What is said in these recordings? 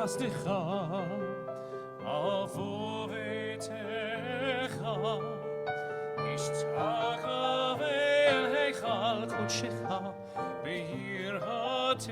חסדך עבור ביתך ישתחווה אל היכל קודשך ביראתך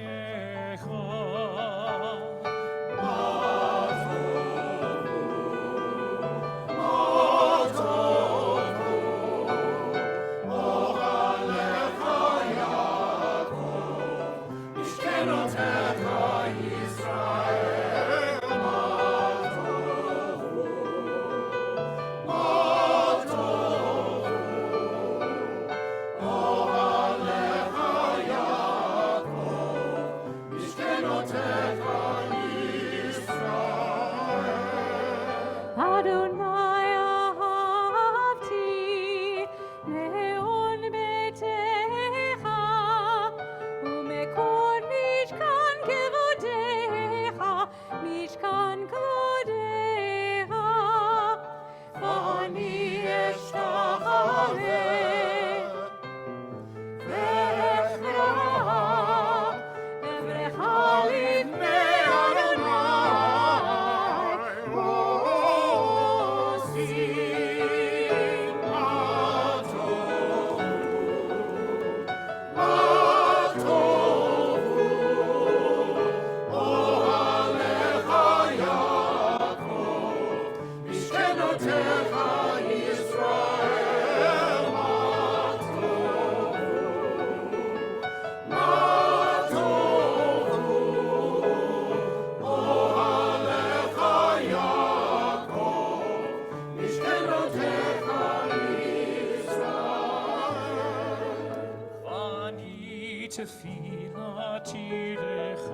תפילתי לך,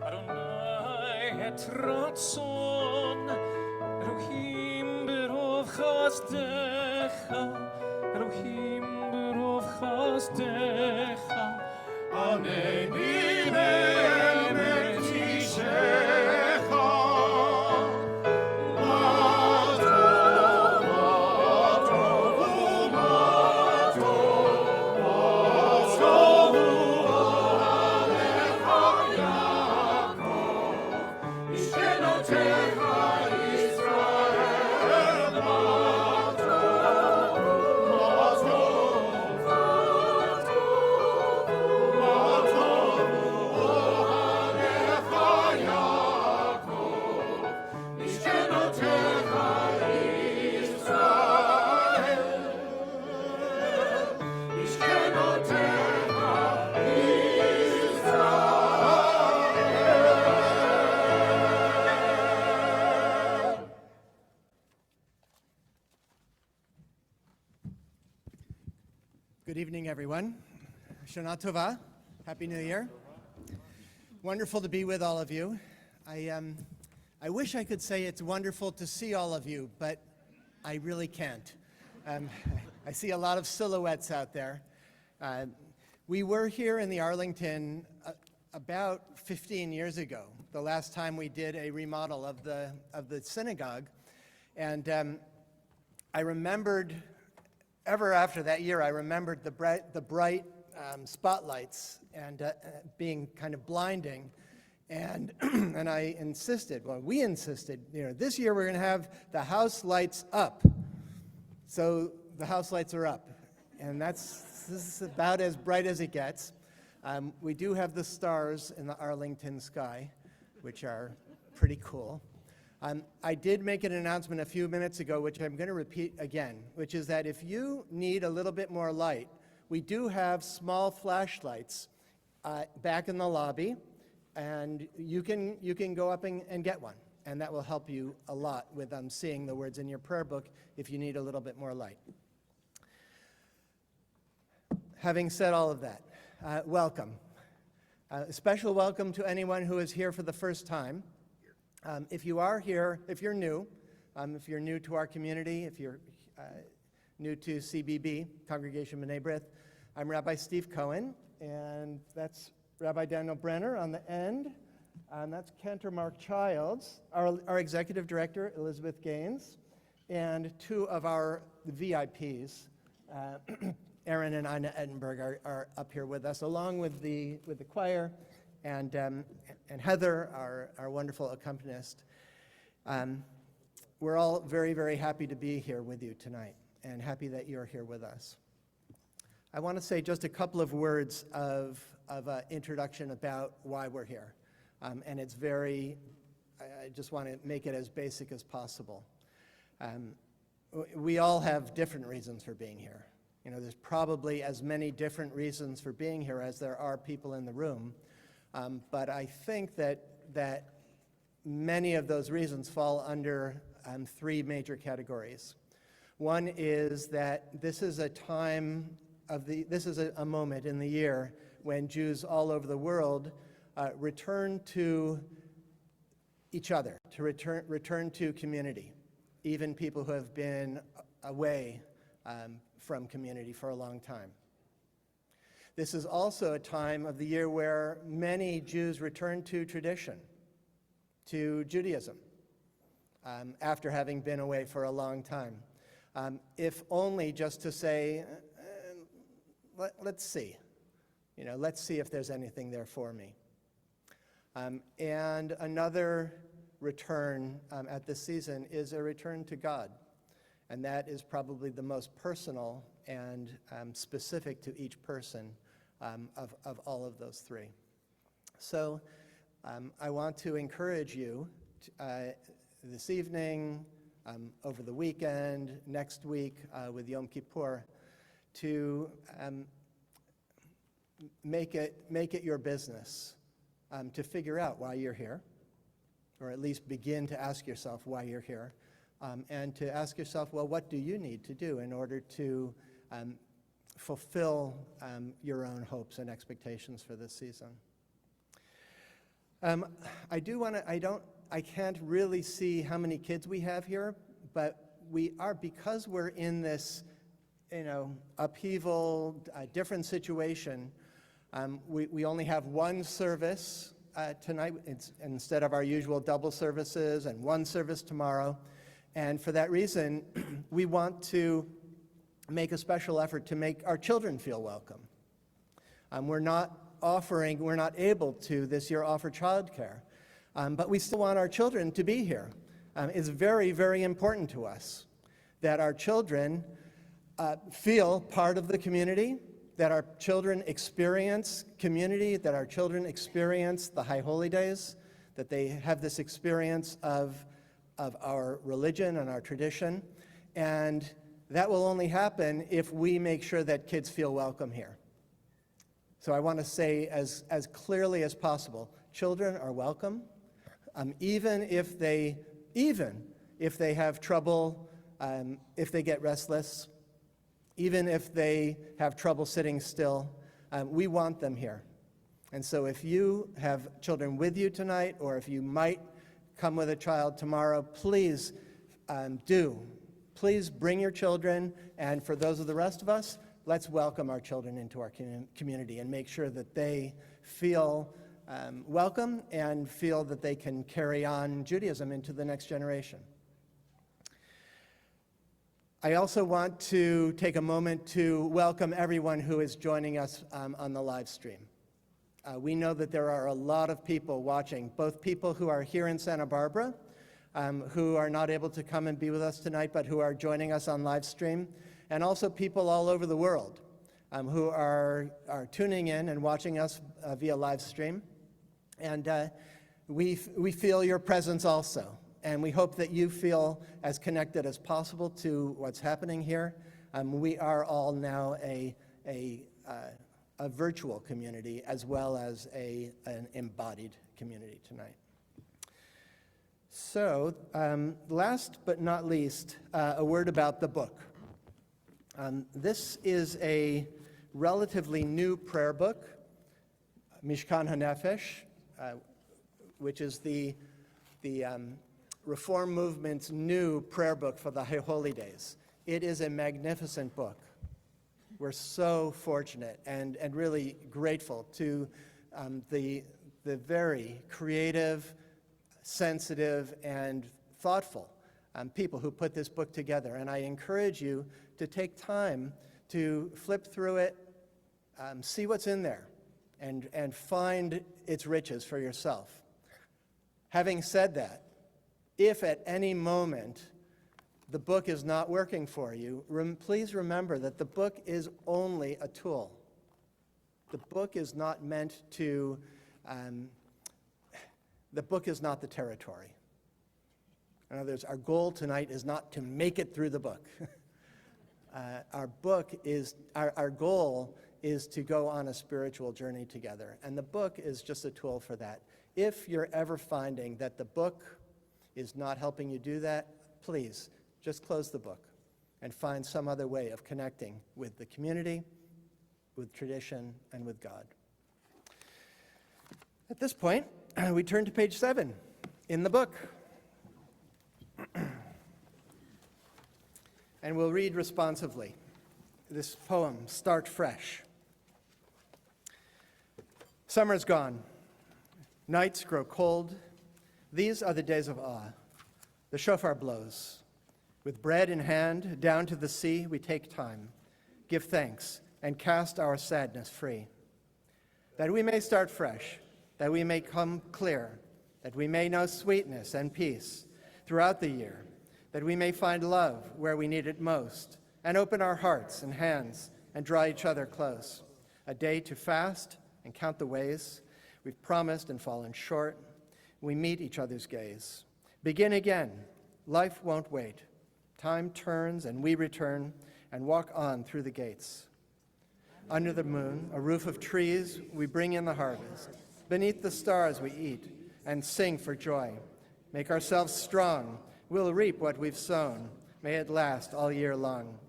אדוני את רצון, אלוהים ברוב חסדך, אלוהים ברוב חסדך, ענני באמת אישך. Good evening, everyone. Shana Tova. Happy New Year. Wonderful to be with all of you. I wish I could say it's wonderful to see all of you, but I really can't. I see a lot of silhouettes out there. We were here in the Arlington about 15 years ago, the last time we did a remodel of the synagogue, and I remembered. Ever after that year, I remembered the bright spotlights and being kind of blinding, and and I insisted. Well, we insisted. This year we're going to have the house lights up. So the house lights are up, and this is about as bright as it gets. We do have the stars in the Arlington sky, which are pretty cool. I did make an announcement a few minutes ago, which I'm going to repeat again, which is that if you need a little bit more light, we do have small flashlights back in the lobby, and you can go up and get one, and that will help you a lot with seeing the words in your prayer book if you need a little bit more light. Having said all of that, welcome. A special welcome to anyone who is here for the first time. If you are here, if you're new to our community, if you're new to CBB, Congregation B'nai B'rith, I'm Rabbi Steve Cohen, and that's Rabbi Daniel Brenner on the end. That's Cantor Mark Childs, our executive director, Elizabeth Gaines, and two of our VIPs, Aaron and Ina Edinburgh, are up here with us, along with the choir and Heather, our wonderful accompanist. We're all very, very happy to be here with you tonight, and happy that you're here with us. I want to say just a couple of words of introduction about why we're here. And it's I just want to make it as basic as possible. We all have different reasons for being here. You know, there's probably as many different reasons for being here as there are people in the room. But I think that many of those reasons fall under three major categories. One is that this is a moment in the year when Jews all over the world return to each other, to return to community, even people who have been away from community for a long time. This is also a time of the year where many Jews return to tradition, to Judaism, after having been away for a long time. If only just to say, let's see. You know, let's see if there's anything there for me. And another return at this season is a return to God. And that is probably the most personal and specific to each person of all of those three. So I want to encourage you this evening, over the weekend, next week with Yom Kippur, to make it your business to figure out why you're here, or at least begin to ask yourself why you're here, and to ask yourself, well, what do you need to do in order to fulfill your own hopes and expectations for this season? I can't really see how many kids we have here, but because we're in this, upheaval, different situation, we only have one service tonight. It's instead of our usual double services, and one service tomorrow. And for that reason, we want to make a special effort to make our children feel welcome. We're not able to this year offer childcare, but we still want our children to be here. It's very, very important to us that our children feel part of the community, that our children experience community, that our children experience the High Holy Days, that they have this experience of our religion and our tradition. And that will only happen if we make sure that kids feel welcome here. So I want to say as clearly as possible, children are welcome, even if they have trouble, if they get restless, even if they have trouble sitting still, we want them here. And so if you have children with you tonight, or if you might come with a child tomorrow, please Please bring your children, and for those of the rest of us, let's welcome our children into our community and make sure that they feel welcome and feel that they can carry on Judaism into the next generation. I also want to take a moment to welcome everyone who is joining us on the live stream. We know that there are a lot of people watching, both people who are here in Santa Barbara, who are not able to come and be with us tonight, but who are joining us on live stream, and also people all over the world who are tuning in and watching us via live stream. And we feel your presence also. And we hope that you feel as connected as possible to what's happening here. We are all now a virtual community as well as an embodied community tonight. So, last but not least, a word about the book. This is a relatively new prayer book, Mishkan HaNefesh, which is the Reform Movement's new prayer book for the High Holy Days. It is a magnificent book. We're so fortunate and really grateful to the very creative, sensitive, and thoughtful people who put this book together. And I encourage you to take time to flip through it, see what's in there, and find its riches for yourself. Having said that, if at any moment the book is not working for you, please remember that the book is only a tool. The book is not meant to, the book is not the territory. In other words, our goal tonight is not to make it through the book. Our goal is to go on a spiritual journey together, and the book is just a tool for that. If you're ever finding that the book is not helping you do that, please just close the book and find some other way of connecting with the community, with tradition, and with God. At this point, we turn to page 7 in the book. And we'll read responsively this poem, Start Fresh. Summer's gone. Nights grow cold. These are the days of awe. The shofar blows. With bread in hand, down to the sea we take time, give thanks, and cast our sadness free. That we may start fresh, that we may come clear, that we may know sweetness and peace throughout the year, that we may find love where we need it most, and open our hearts and hands and draw each other close. A day to fast and count the ways we've promised and fallen short. We meet each other's gaze. Begin again. Life won't wait. Time turns and we return and walk on through the gates. Under the moon, a roof of trees, we bring in the harvest. Beneath the stars we eat and sing for joy. Make ourselves strong. We'll reap what we've sown. May it last all year long.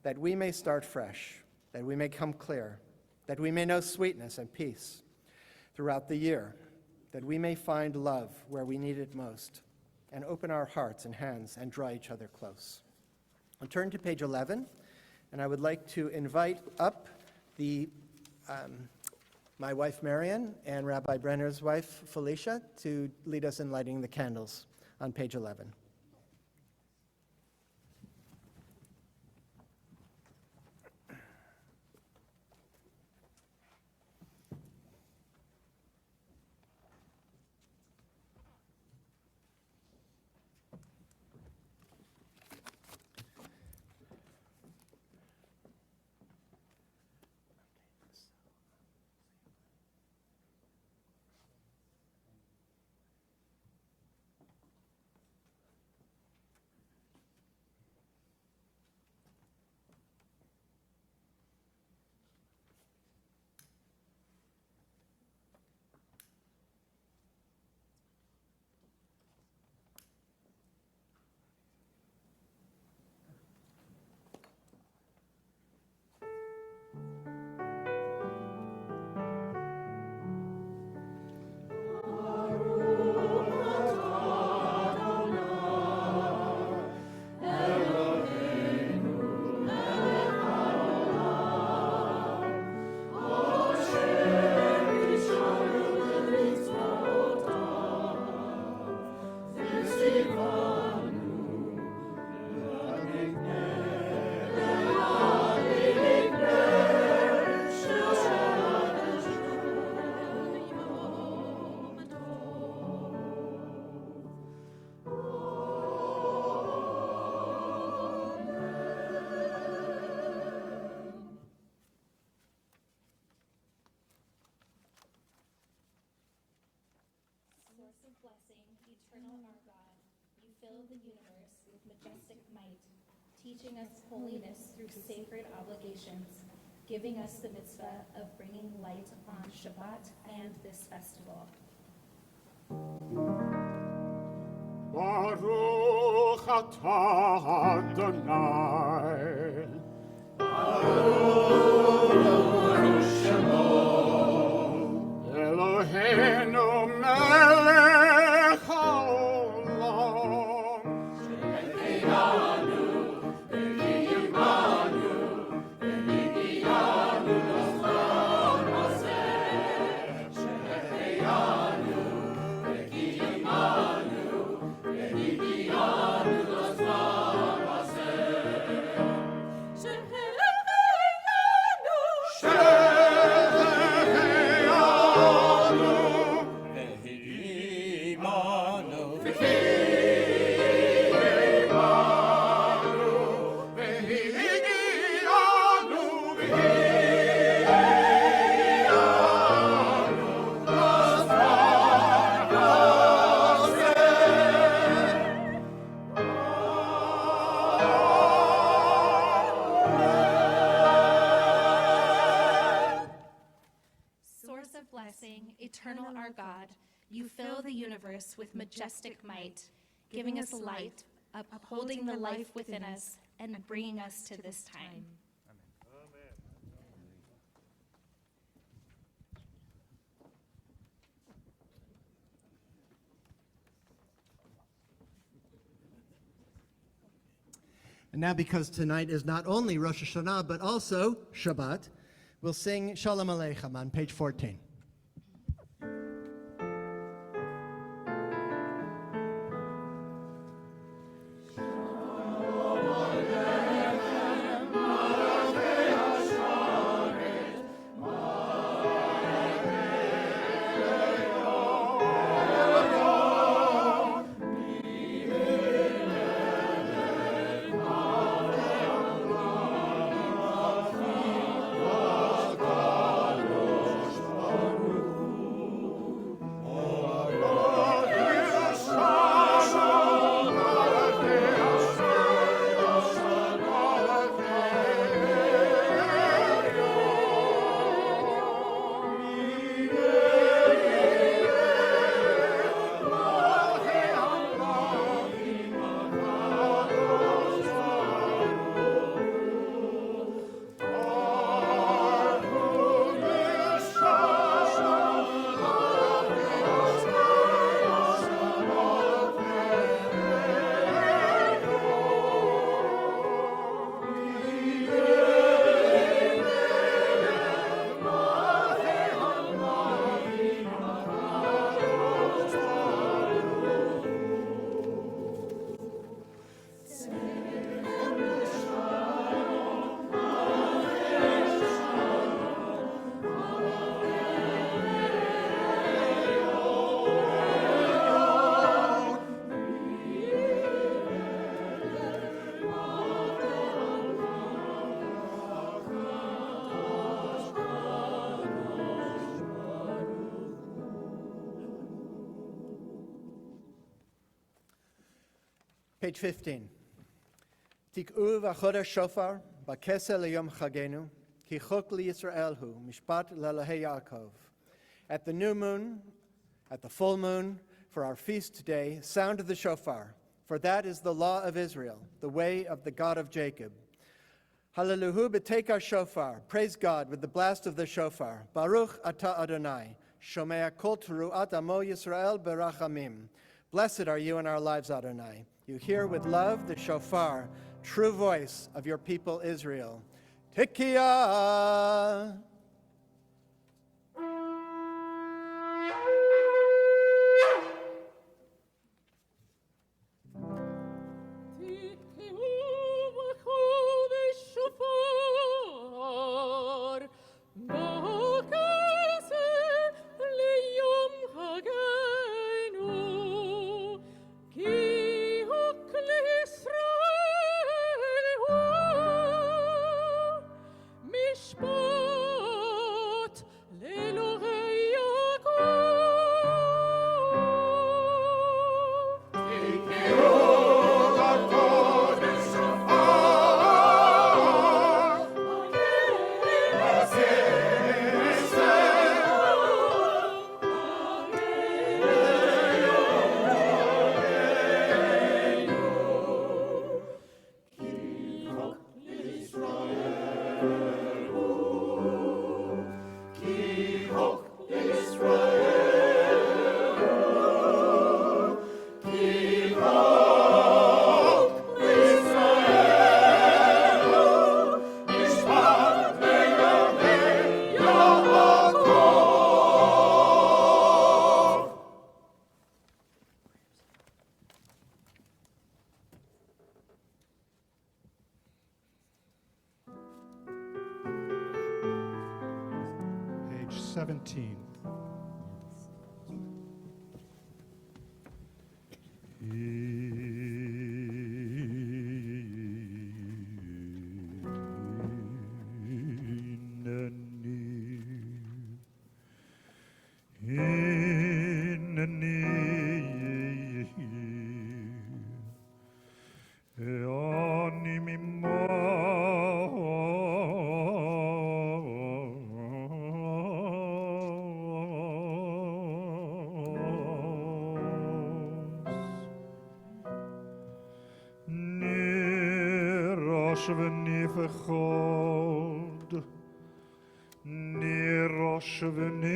That we may start fresh, that we may come clear, that we may know sweetness and peace throughout the year, that we may find love where we need it most, and open our hearts and hands and draw each other close. I'll turn to page 11, and I would like to invite up my wife Marion and Rabbi Brenner's wife Felicia to lead us in lighting the candles on page 11. The universe with majestic might, teaching us holiness through sacred obligations, giving us the mitzvah of bringing light on Shabbat and this festival. Baruch atah Adonai. Baruch Shemo. Eloheinu melech haolam. Source of blessing, eternal our God, you fill the universe with majestic might, giving us light, upholding the life within us, and bringing us to this time. And now, because tonight is not only Rosh Hashana, but also Shabbat, we'll sing Shalom Aleichem on page 14. Page 15. Tik'u v'chodesh shofar b'kesel liyom chagenu ki chok liyisrael hu mishpat lelahei Yaakov. At the new moon, at the full moon, for our feast today, sound the shofar, for that is the law of Israel, the way of the God of Jacob. Hallelujah b'teikar shofar, praise God with the blast of the shofar. Baruch atah Adonai, shomea kol teruat amo Yisrael berachamim. Blessed are you in our lives, Adonai. You hear with love the shofar, true voice of your people Israel. Tekiah. ונפחוד נירוש ונפחוד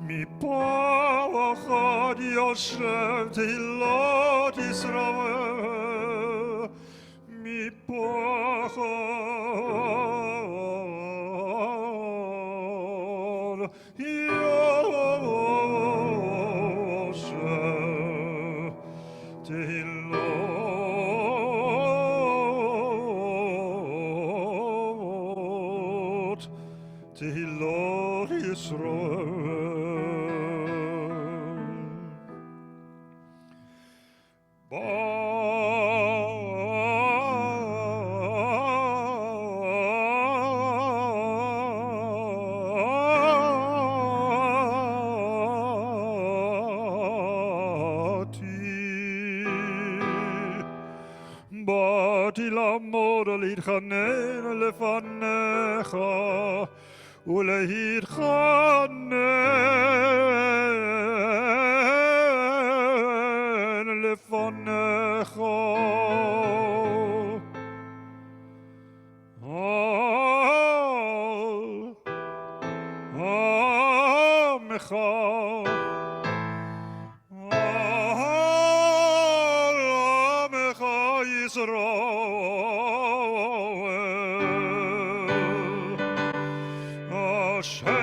מפחד יושב תהילות ישראל מפחד תהילות ישראל באתי לעמוד להתחנן לפניך ולהתחנן לפניך עמך עמך ישראל אשר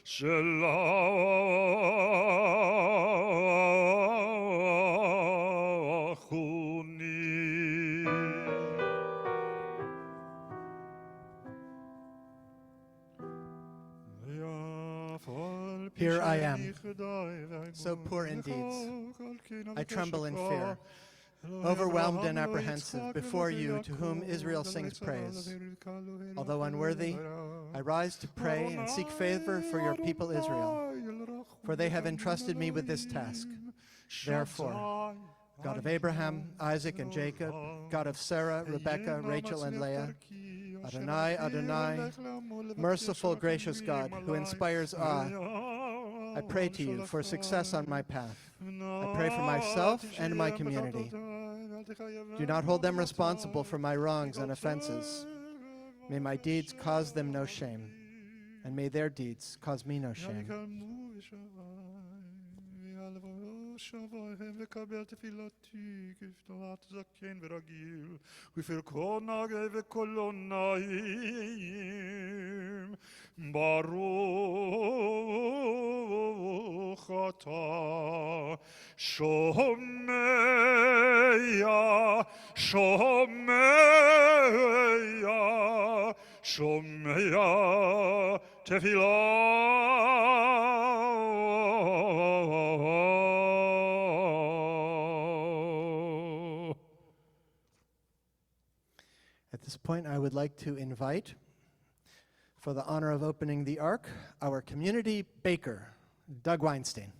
שלחוני. Here I am, so poor in deeds. I tremble in fear, overwhelmed and apprehensive before you to whom Israel sings praise. Although unworthy, I rise to pray and seek favor for your people Israel, for they have entrusted me with this task. Therefore, God of Abraham, Isaac, and Jacob, God of Sarah, Rebekah, Rachel, and Leah, Adonai, Adonai, merciful, gracious God, who inspires awe, I pray to you for success on my path. I pray for myself and my community. Do not hold them responsible for my wrongs and offenses. May my deeds cause them no shame, and may their deeds cause me no shame. וקבל תפילתי כפתורת זקן ורגיל ופרקו נגה וקולו נעים ברוך אתה שומע תפילה. At this point, I would like to invite, for the honor of opening the Ark, our community baker, Doug Weinstein.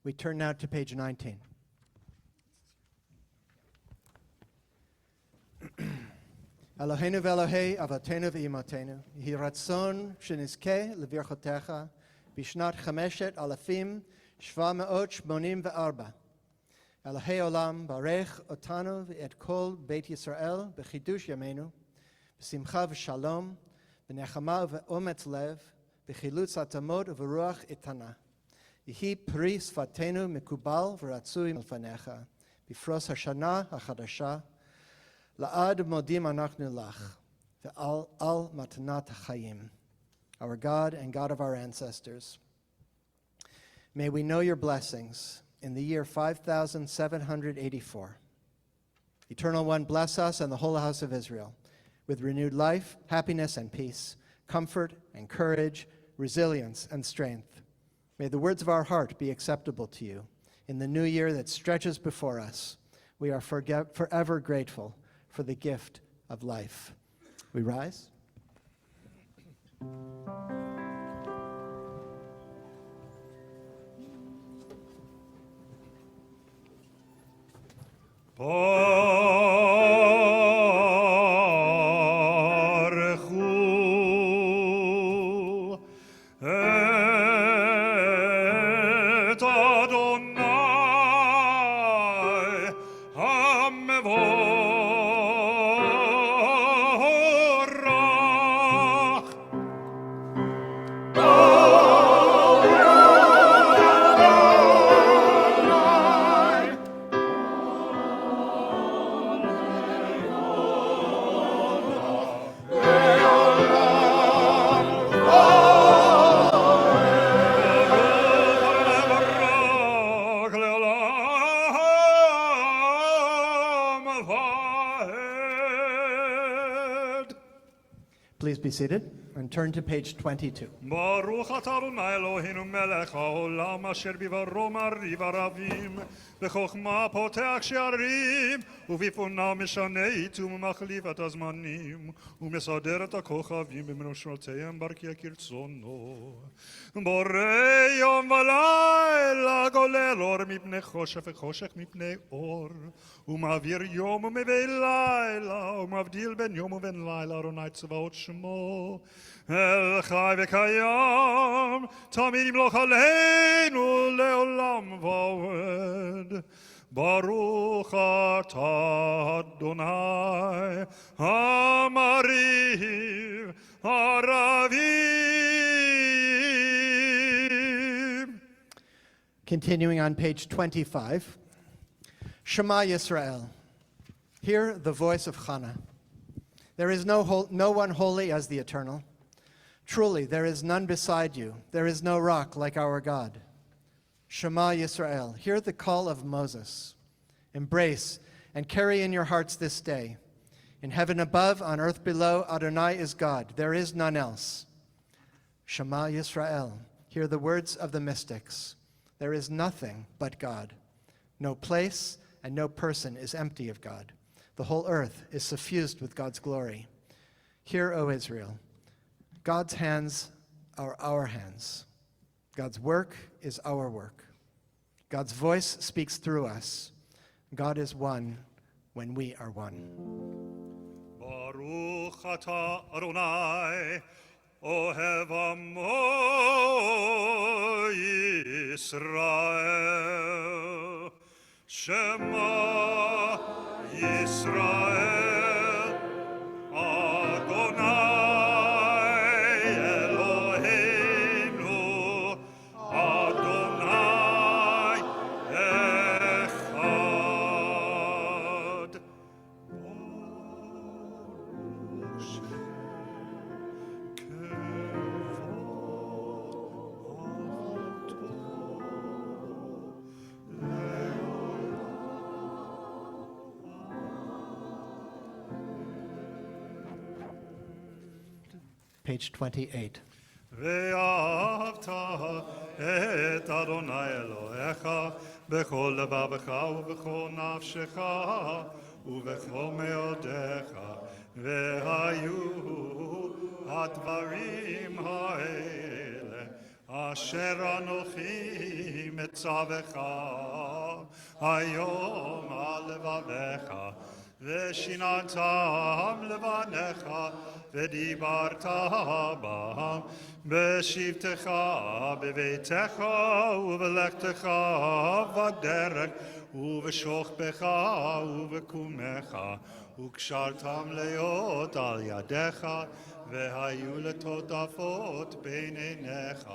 We turn now to page 19. Eloheinu ve'Elohei avotenu ve'imotenu, yehi ratzon shenizkeh levirchotecha bishnat chameshet alafim 784. Elohei olam barech otanu ve'et kol Beit Yisrael b'chidush yameinu b'simcha v'shalom b'nechama ve'ometz lev b'chilutz atamot u'v'ruach itana Yehi pri sfatenu mikubal v'ratzui milfanecha. Bifros hashana hachadasha. La'ad modim anachnu lach. Ve'al matnat hachayim. Our God and God of our ancestors. May we know your blessings in the year 5784. Eternal One, bless us and the whole house of Israel with renewed life, happiness and peace, comfort and courage, resilience and strength. May the words of our heart be acceptable to you. In the new year that stretches before us, we are forever grateful for the gift of life. We rise. Baruchu et Adonai HaMevorach. Please be seated and turn to page 22. Baruch atah Adonai Eloheinu melech haolam asher bivaro mariv aravim v'chokhma poteach she'arim uvifunah mishane itum umachliv et hazmanim umesader et hakochavim b'menoshoteihem barki kirtzono borei yom v'layla golel or mipnei choshech v'choshech mipnei or umavir yom umevei layla umavdil ben yom uben layla Adonai tzvaot shemo El Chai v'Kayam, Tamid Yimloch Aleinu le'olam va'ed. Baruch atah Adonai HaMariv Haravim. Continuing on page 25. Shema Yisrael. Hear the voice of Chana. There is no one holy as the Eternal. Truly, there is none beside you. There is no rock like our God. Shema Yisrael, hear the call of Moses. Embrace and carry in your hearts this day. In heaven above, on earth below, Adonai is God. There is none else. Shema Yisrael, hear the words of the mystics. There is nothing but God. No place and no person is empty of God. The whole earth is suffused with God's glory. Hear, O Israel. God's hands are our hands. God's work is our work. God's voice speaks through us. God is one when we are one. Baruch atah Adonai Ohev Amo Yisrael Shema Yisrael Adonai Page 28. ואהבת את אדוני אלוהיך בכל לבבך ובכל נפשך ובכל מאודיך והיו הדברים האלה אשר אנוכי מצווך היום על לבביך ושיננתם לבניך ודיברת בם בשבתך בביתך ובלכתך בדרך ובשוכבך ובקומך וקשרתם להיות על ידיך והיו לטוטפות בין עיניך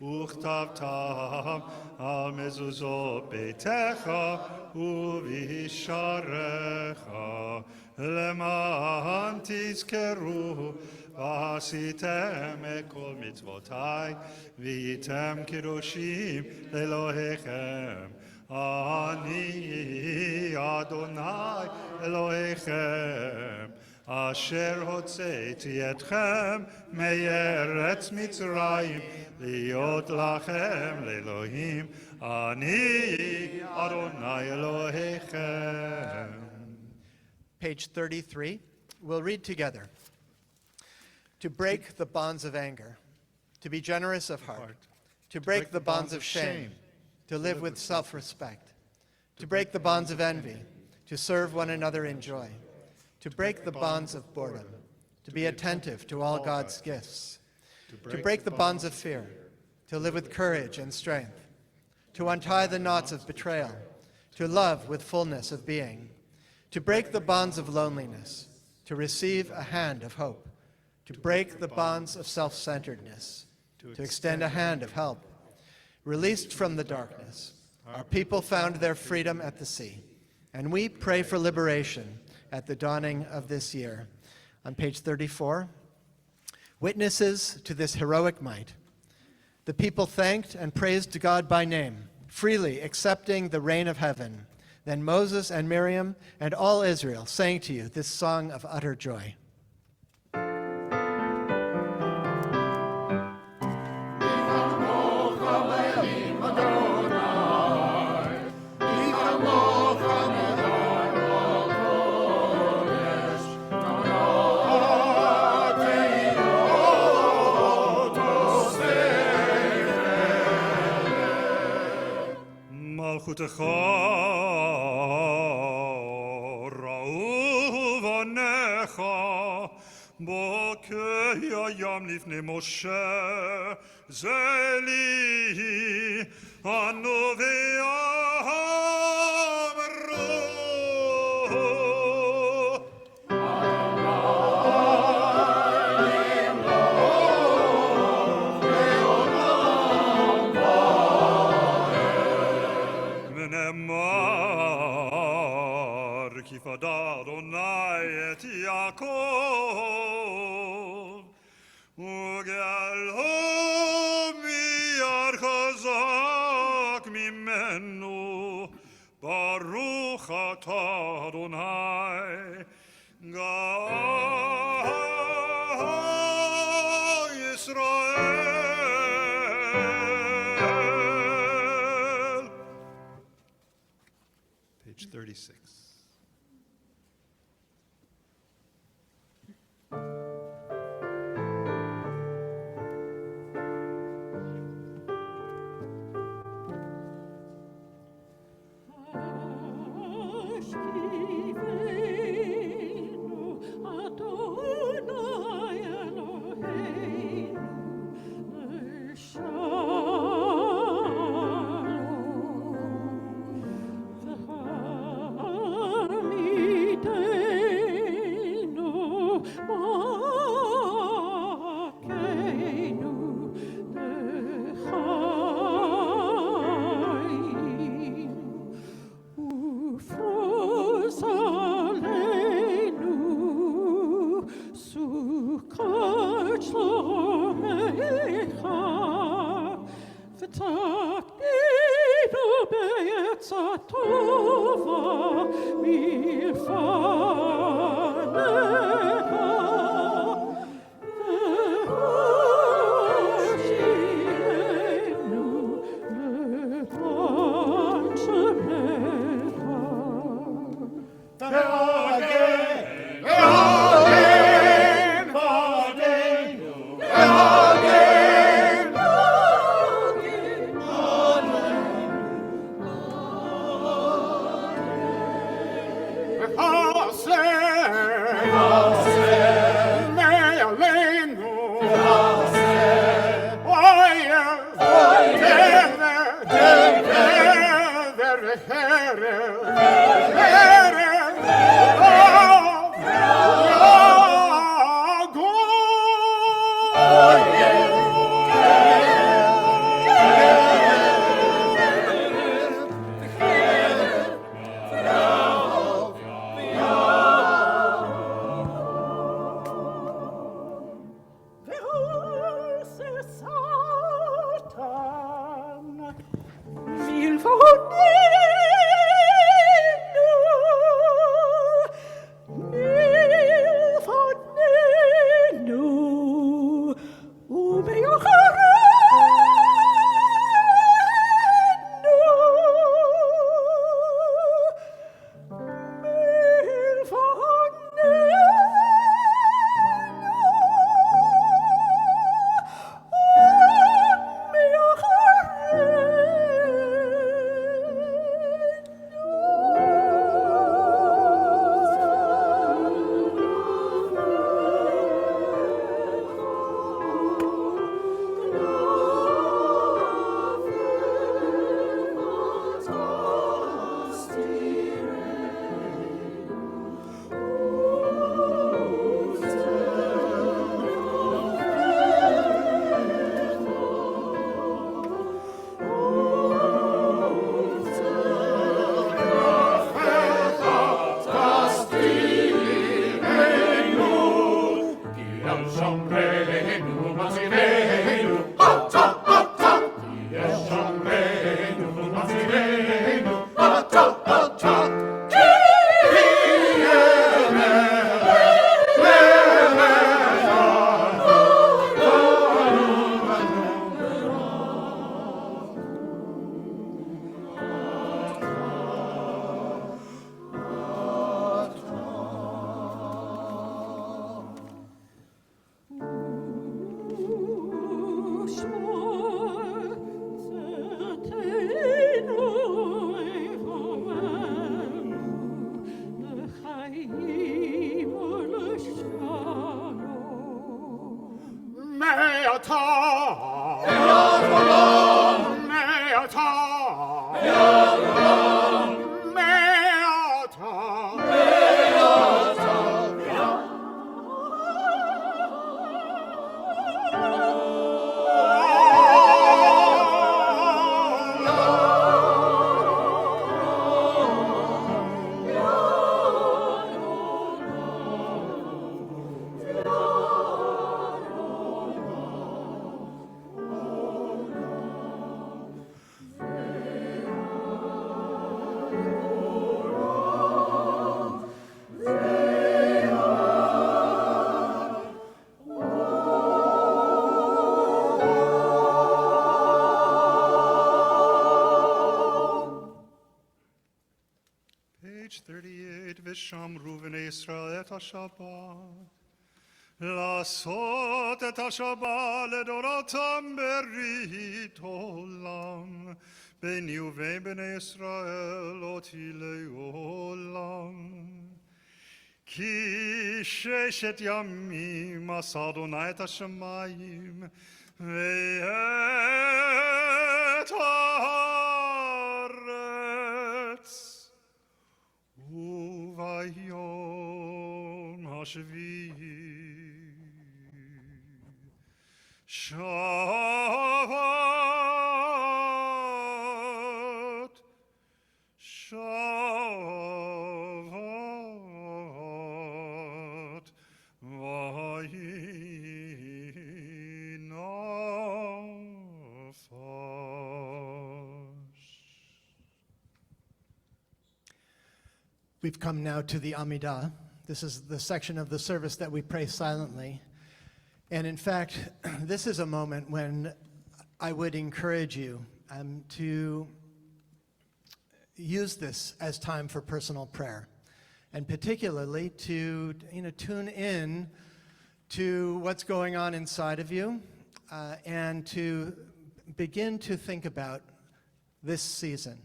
וכתבתם על מזוזות ביתך ובשעריך, למען תזכרו ועשיתם את כל מצוותיי, והייתם קדושים לאלוהיכם. אני אדוני אלוהיכם, אשר הוצאתי אתכם מארץ מצרים, להיות לכם לאלוהים. אני אדוני אלוהיכם. Page 33. We'll read together. To break the bonds of anger, to be generous of heart, to break the bonds of shame, to live with self-respect, to break the bonds of envy, to serve one another in joy, to break the bonds of boredom, to be attentive to all God's gifts, to break the bonds of fear, to live with courage and strength, to untie the knots of betrayal, to love with fullness of being, to break the bonds of loneliness, to receive a hand of hope, to break the bonds of self-centeredness, to extend a hand of help. Released from the darkness, our people found their freedom at the sea, and we pray for liberation at the dawning of this year. On page 34, witnesses to this heroic might. The people thanked and praised God by name, freely accepting the rain of heaven. Then Moses and Miriam and all Israel sang to you this song of utter joy. מלכותך ראו בניך בוקיים לפני משה זה לי הנובע אמרו כי פדה אדוני את יעקב וגאלו מיד חזק ממנו ברוך אתה אדוני גאל ישראל. Page 36. Page 38, Vishamru v'nei Yisrael et HaShabbat. לעשות את השבת לדורותם ברית עולם, ביני ובין בני ישראל אותי לעולם. כי ששת ימים עשה אדוני את השמיים ואת הארץ, וביום השביעי שבת, שבת, וינפש. We've come now to the Amidah. This is the section of the service that we pray silently. And in fact, this is a moment when I would encourage you to use this as time for personal prayer, and particularly to tune in to what's going on inside of you, and to begin to think about this season.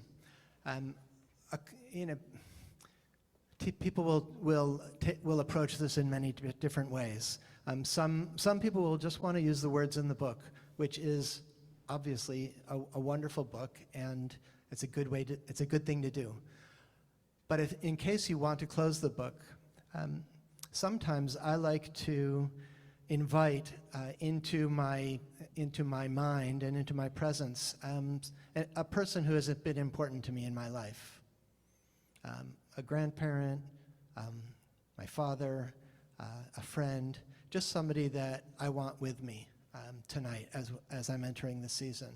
People will approach this in many different ways. Some people will just want to use the words in the book, which is obviously a wonderful book, and it's a good thing to do. But in case you want to close the book, sometimes I like to invite into my mind and into my presence a person who has been important to me in my life. A grandparent, my father, a friend, just somebody that I want with me tonight as I'm entering the season.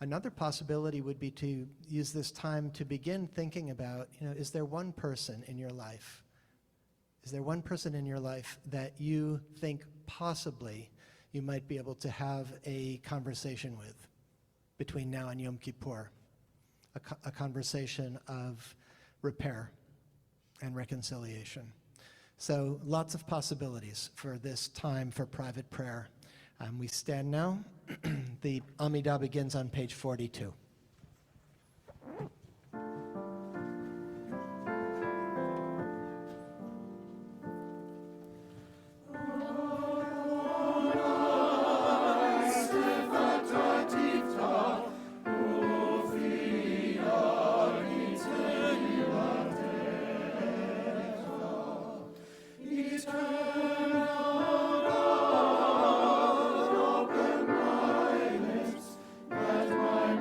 Another possibility would be to use this time to begin thinking about, is there one person in your life? Is there one person in your life that you think possibly you might be able to have a conversation with between now and Yom Kippur? A conversation of repair and reconciliation. So lots of possibilities for this time for private prayer. We stand now. The Amidah begins on page 42. That my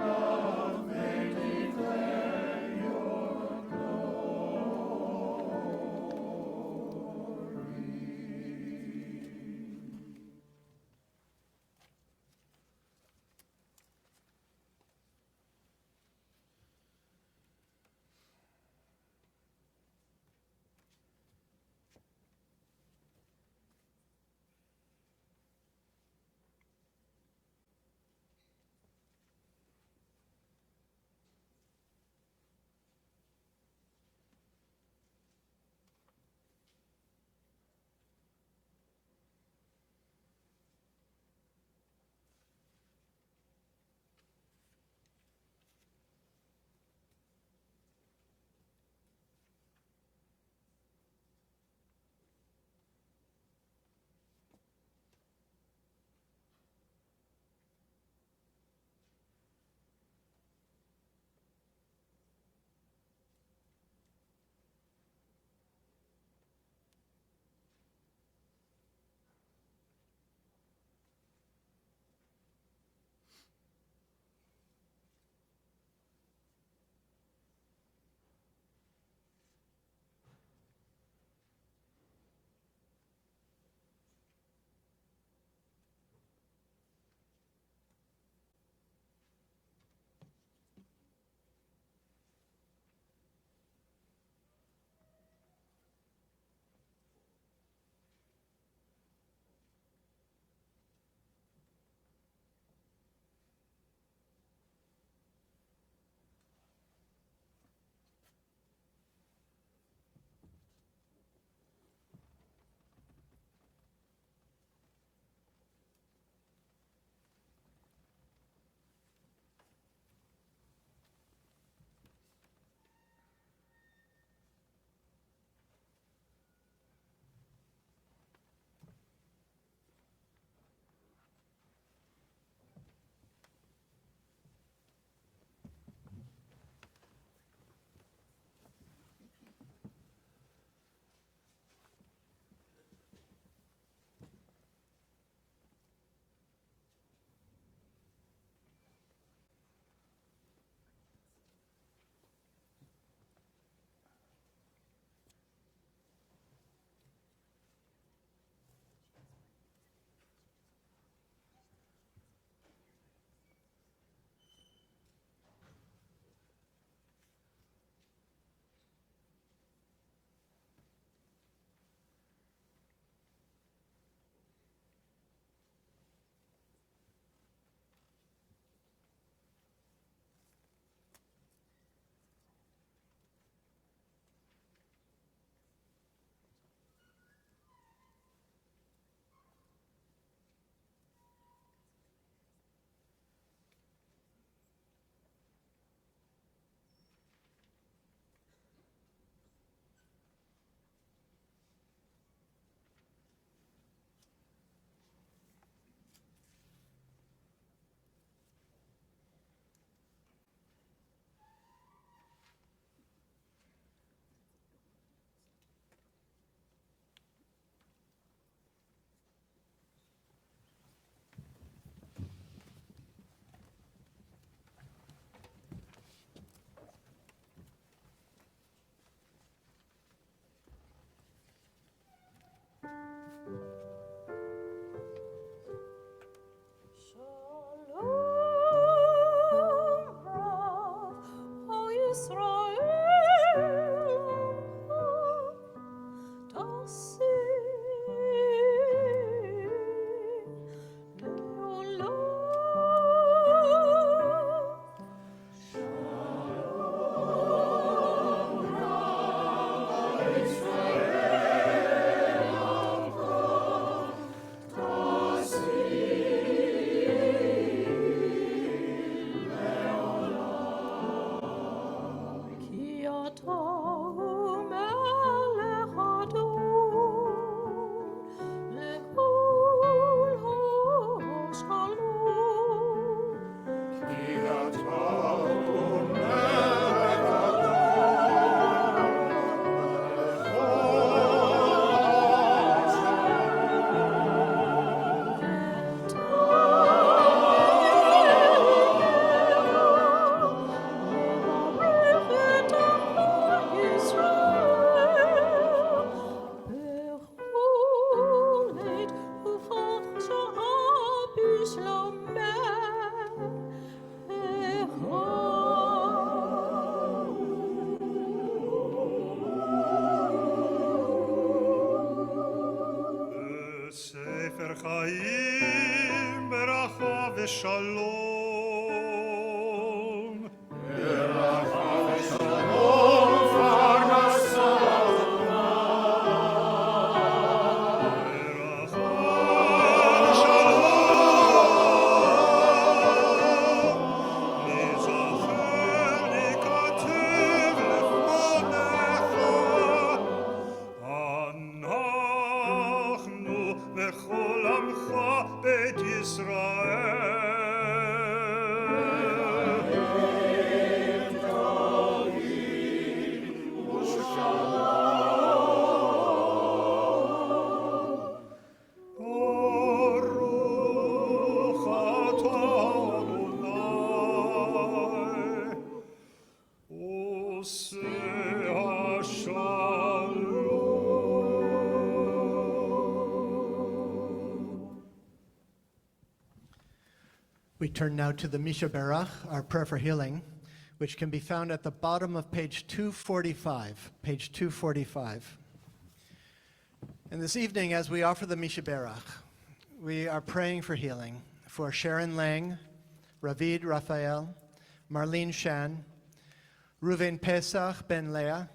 ספר חיים ברכה ושלום. ברכה ושלום פרנסה טובה. ברכה ושלום נזכר נכתב לפניך. אנחנו וכל עמך בית ישראל. ברוך אתה אדוני עושה השלום. We turn now to the Misha Berach, our prayer for healing, which can be found at the bottom of page 245. Page 245. And this evening, as we offer the Misha Berach, we are praying for healing for Sharon Lang, Ravid Raphael, Marlene Shan, Reuven Pesach ben Leah,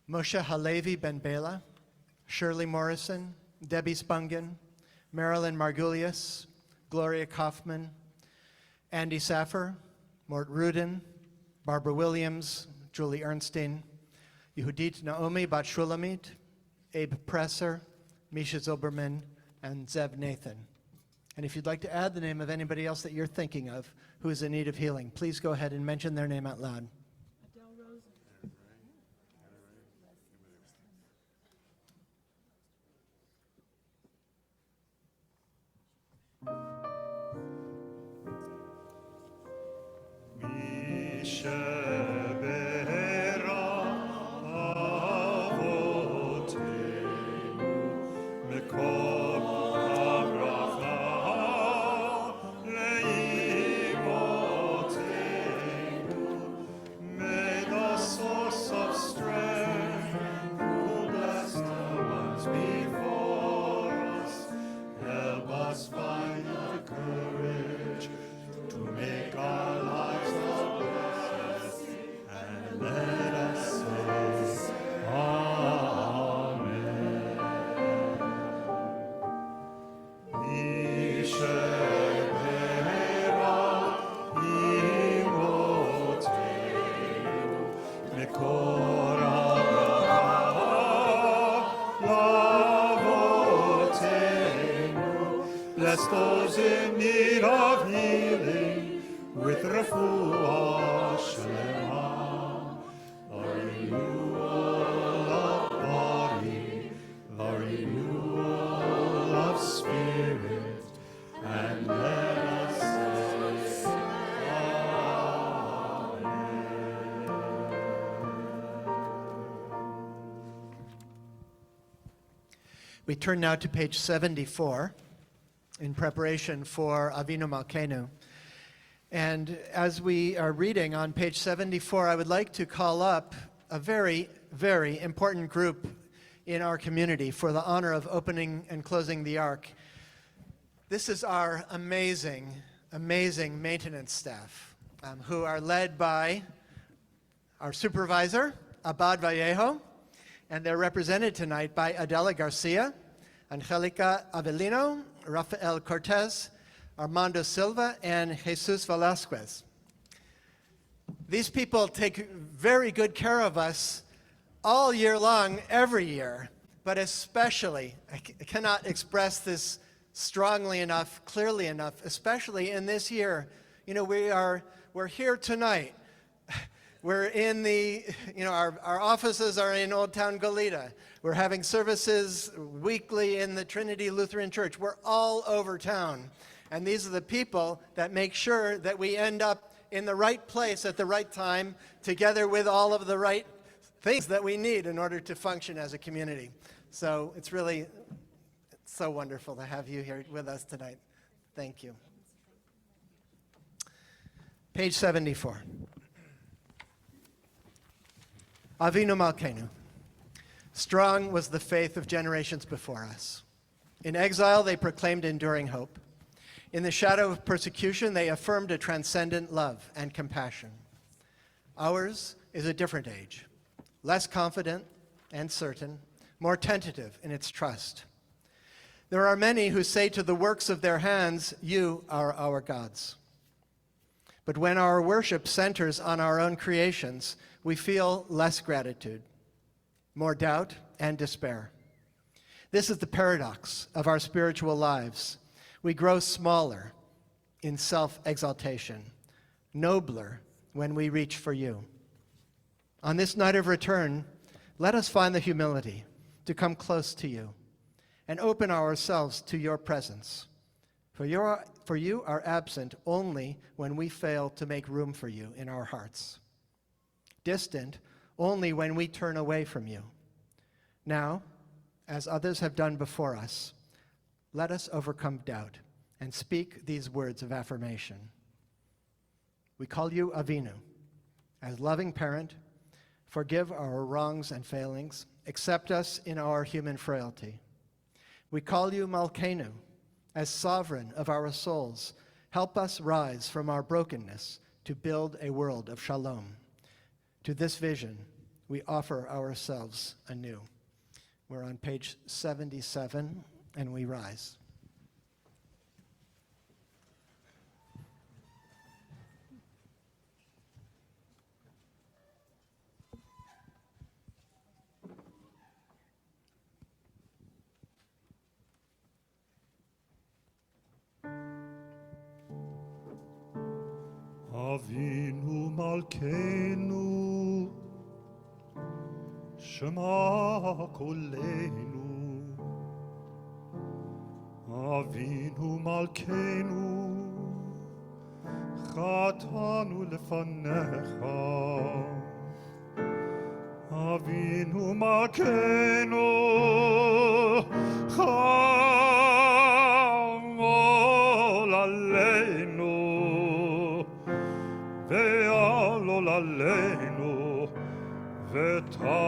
Moshe Halevi ben Bela, Shirley Morrison, Debbie Spungen, Marilyn Margulies, Gloria Kaufman, Andy Saffer, Mort Rudin, Barbara Williams, Julie Ernstein, Yehudit Naomi Bat Shulamit, Abe Presser, Misha Zoberman, and Zev Nathan. And if you'd like to add the name of anybody else that you're thinking of who is in need of healing, please go ahead and mention their name out loud. Bless those in need of healing with refuah shlema, the renewal of body, the renewal of spirit, and let us say Amen. We turn now to page 74. In preparation for Avinu Malkeinu. And as we are reading on page 74, I would like to call up a very, very important group in our community for the honor of opening and closing the Ark. This is our amazing, amazing maintenance staff who are led by our supervisor, Abad Vallejo, and they're represented tonight by Adela Garcia, Angelica Avelino, Rafael Cortez, Armando Silva, and Jesus Velasquez. These people take very good care of us all year long, every year, but especially, I cannot express this strongly enough, clearly enough, especially in this year. You know, we're here tonight. We're in our offices are in Old Town Goleta. We're having services weekly in the Trinity Lutheran Church. We're all over town. And these are the people that make sure that we end up in the right place at the right time, together with all of the right things that we need in order to function as a community. So it's so wonderful to have you here with us tonight. Thank you. Page 74. Avinu Malkeinu. Strong was the faith of generations before us. In exile, they proclaimed enduring hope. In the shadow of persecution, they affirmed a transcendent love and compassion. Ours is a different age, less confident and certain, more tentative in its trust. There are many who say to the works of their hands, "You are our gods." But when our worship centers on our own creations, we feel less gratitude, more doubt and despair. This is the paradox of our spiritual lives. We grow smaller in self-exaltation, nobler when we reach for you. On this night of return, let us find the humility to come close to you and open ourselves to your presence. For you are absent only when we fail to make room for you in our hearts. Distant only when we turn away from you. Now, as others have done before us, let us overcome doubt and speak these words of affirmation. We call you Avinu, as loving parent. Forgive our wrongs and failings. Accept us in our human frailty. We call you Malkeinu, as sovereign of our souls. Help us rise from our brokenness to build a world of shalom. To this vision, we offer ourselves anew. We're on page 77, and we rise. Avinu Malkeinu, Shema Kolenu. Avinu Malkeinu, Chatanu lefanecha. Avinu Malkeinu, Chamol Aleinu. Ve'alol aleinu ve'tapenu.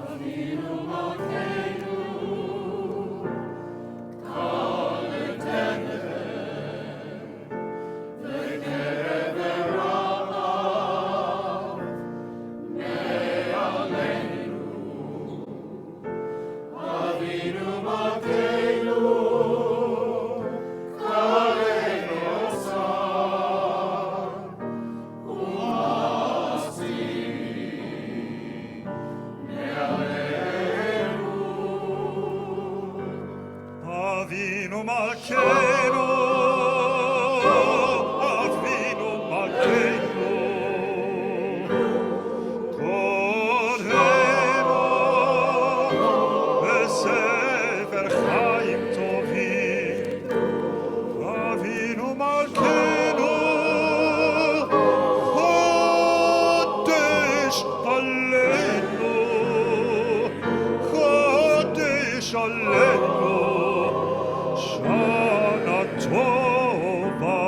Avinu Malkeinu, kol etenev, ve'kerev ra'av, me'aleinu. Avinu Malkeinu, Avinu Malkeinu, Avinu Malkeinu, Korenu besefer chaim tovim. Avinu Malkeinu, Chodesh Aleinu, Chodesh Aleinu. Shana Tova.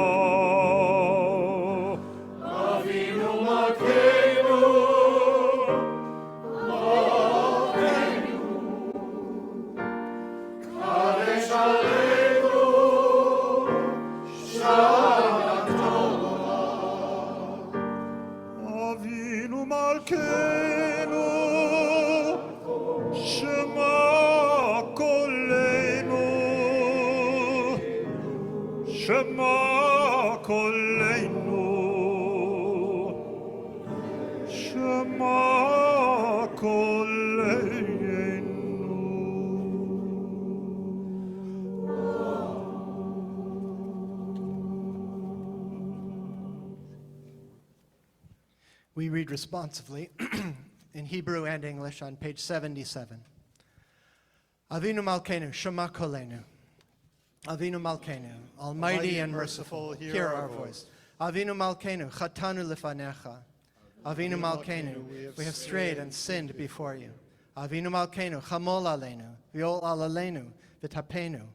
Avinu Malkeinu, Malkeinu, Kadesh Aleinu, Shana Tova. Avinu Malkeinu, Shema Kolenu. Shema Kolenu, Shema Kolenu. We read responsively in Hebrew and English on page 77. Avinu Malkeinu, Shema Kolenu. Avinu Malkeinu, Almighty and merciful, hear our voice. Avinu Malkeinu, Chatanu Lifanecha. Avinu Malkeinu, we have strayed and sinned before you. Avinu Malkeinu, Chamol Aleinu, Viol Alaleinu, Vitapenu.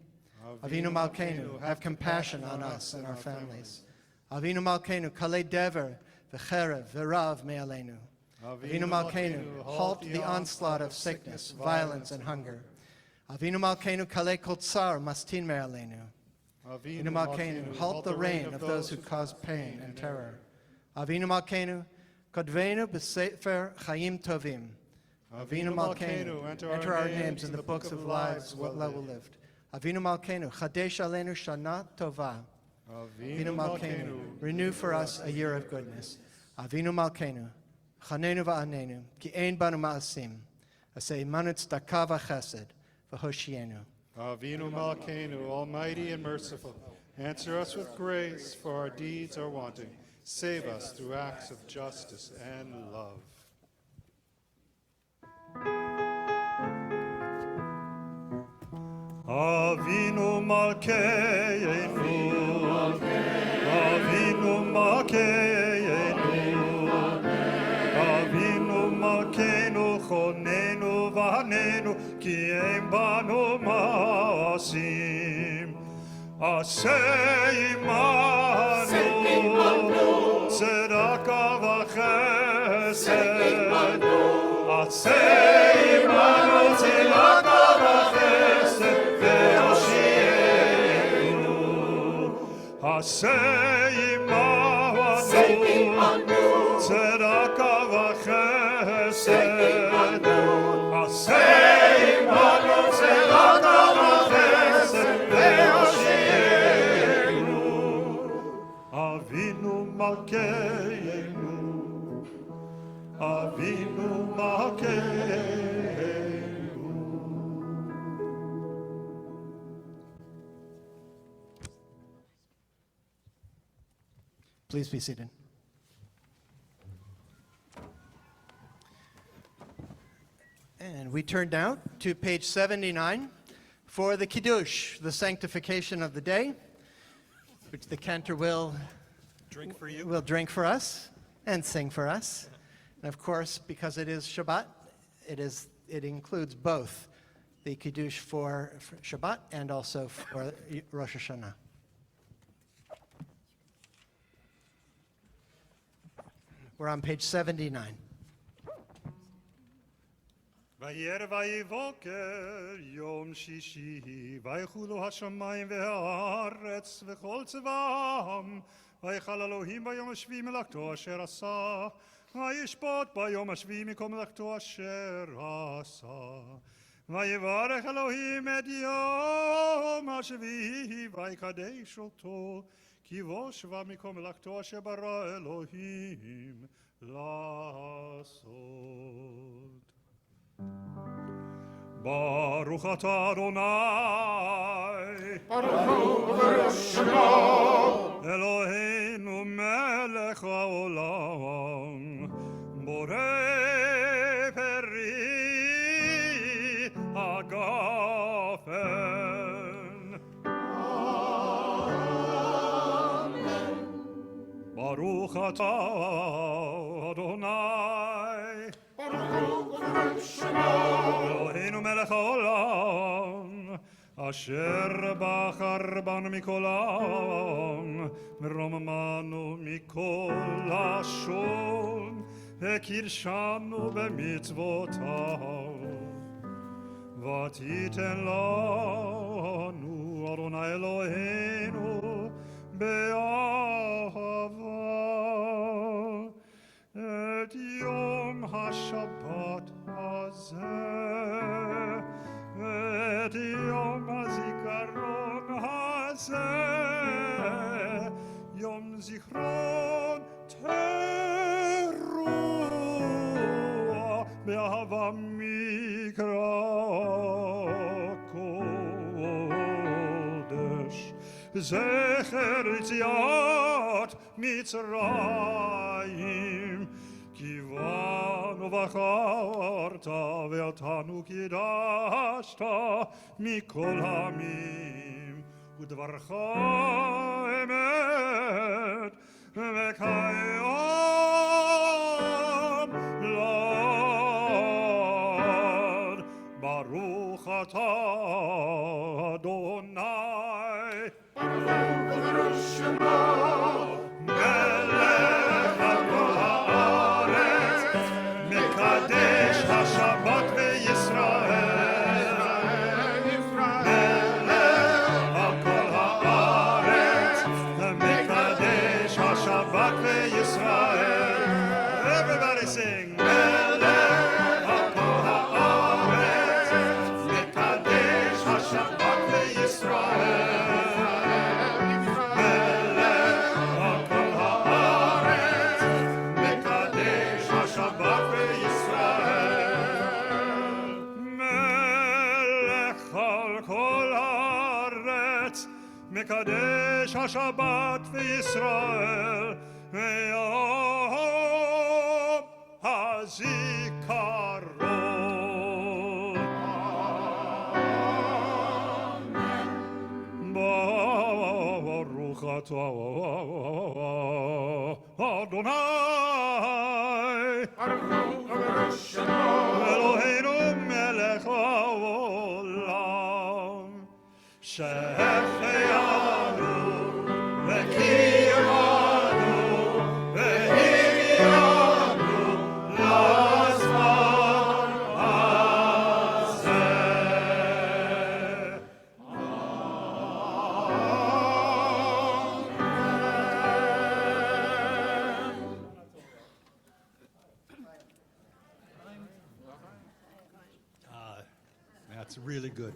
Avinu Malkeinu, have compassion on us and our families. Avinu Malkeinu, Kalei Dever, V'cherev, V'rav Me'aleinu. Avinu Malkeinu, halt the onslaught of sickness, violence, and hunger. Avinu Malkeinu, Kalei Kotsar, Mastin Me'aleinu. Avinu Malkeinu, halt the reign of those who cause pain and terror. Avinu Malkeinu, Kodvenu B'Sefer Chaim Tovim. Avinu Malkeinu, enter our names in the books of lives well lived. Avinu Malkeinu, Chadesh Aleinu Shana Tova. Avinu Malkeinu, renew for us a year of goodness. Avinu Malkeinu, Chanenu Va'anenu, Ki Ein Banu Ma'asim, Asei Manu Tzedakah V'Chesed, V'Hoshienu. Avinu Malkeinu, Almighty and merciful, answer us with grace, for our deeds are wanting. Save us through acts of justice and love. Avinu Malkeinu, Avinu Malkeinu, Avinu Malkeinu, Chonenu V'Hanenu, Ki Ein Banu Ma'asim. Asei Imanu, Tzedakah V'Chesed. Asei Imanu, Tzedakah V'Chesed. Asei Imanu, Tzedakah V'Chesed. Asei Imanu, Tzedakah V'Chesed. Ve'oshienu. Avinu Malkeinu, Avinu Malkeinu. Please be seated. And we turn now to page 79 for the Kiddush, the sanctification of the day, which the Cantor will Drink for you. will drink for us and sing for us. And of course, because it is Shabbat, it includes both the Kiddush for Shabbat and also for Rosh Hashana. We're on page 79. וירא ויבוקר יום שישי, ויחולו השמיים והארץ וכל צבאם, ויחל אלוהים ביום השביעי מלאכתו אשר עשה, וישפוט ביום השביעי מכל מלאכתו אשר עשה. ויברך אלוהים את יום השביעי, ויקדש אותו, כי בו שבה מכל מלאכתו אשר ברא אלוהים לעשות. ברוך אתה אדוני, Baruch Hu Shemo, אלוהינו מלך העולם, בורא פרי הגפן. ברוך אתה אדוני, Baruch Hu Shemo, אלוהינו מלך העולם, אשר בחר בנו מכל העם, ורוממנו מכל לשון, וקידשנו במצוותיו. ותיתן לנו אדוני אלוהינו באהבה את יום השבת הזה, ואת יום הזיכרון הזה, המקרא קודש, זכר יציאת מצרים, כי באנו בחרת ואותנו קידשת מכל העמים, ודברך אמת וקיים לעד. ברוך אתה אדוני מלך על כל הארץ, מקדש השבת בישראל. מלך על כל הארץ, מקדש השבת בישראל. Everybody sing. מלך על כל הארץ, מקדש השבת בישראל. מקדש השבת בישראל, ויום הזיכרון. ברוך אתה אדוני אלוהינו מלך העולם, שהחיינו וקיימנו והגיענו לזמן הזה. That's really good.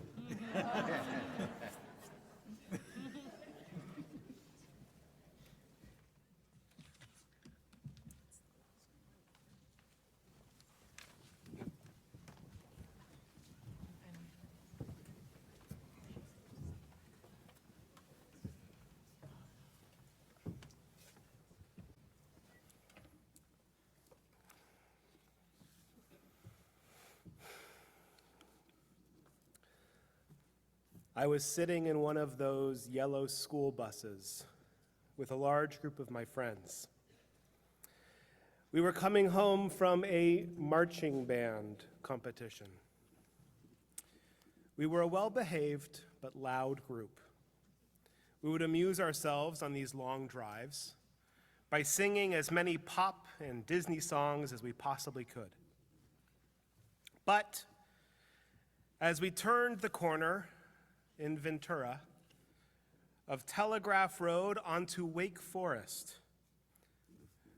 I was sitting in one of those yellow school buses with a large group of my friends. We were coming home from a marching band competition. We were a well-behaved but loud group. We would amuse ourselves on these long drives by singing as many pop and Disney songs as we possibly could. But as we turned the corner in Ventura of Telegraph Road onto Wake Forest,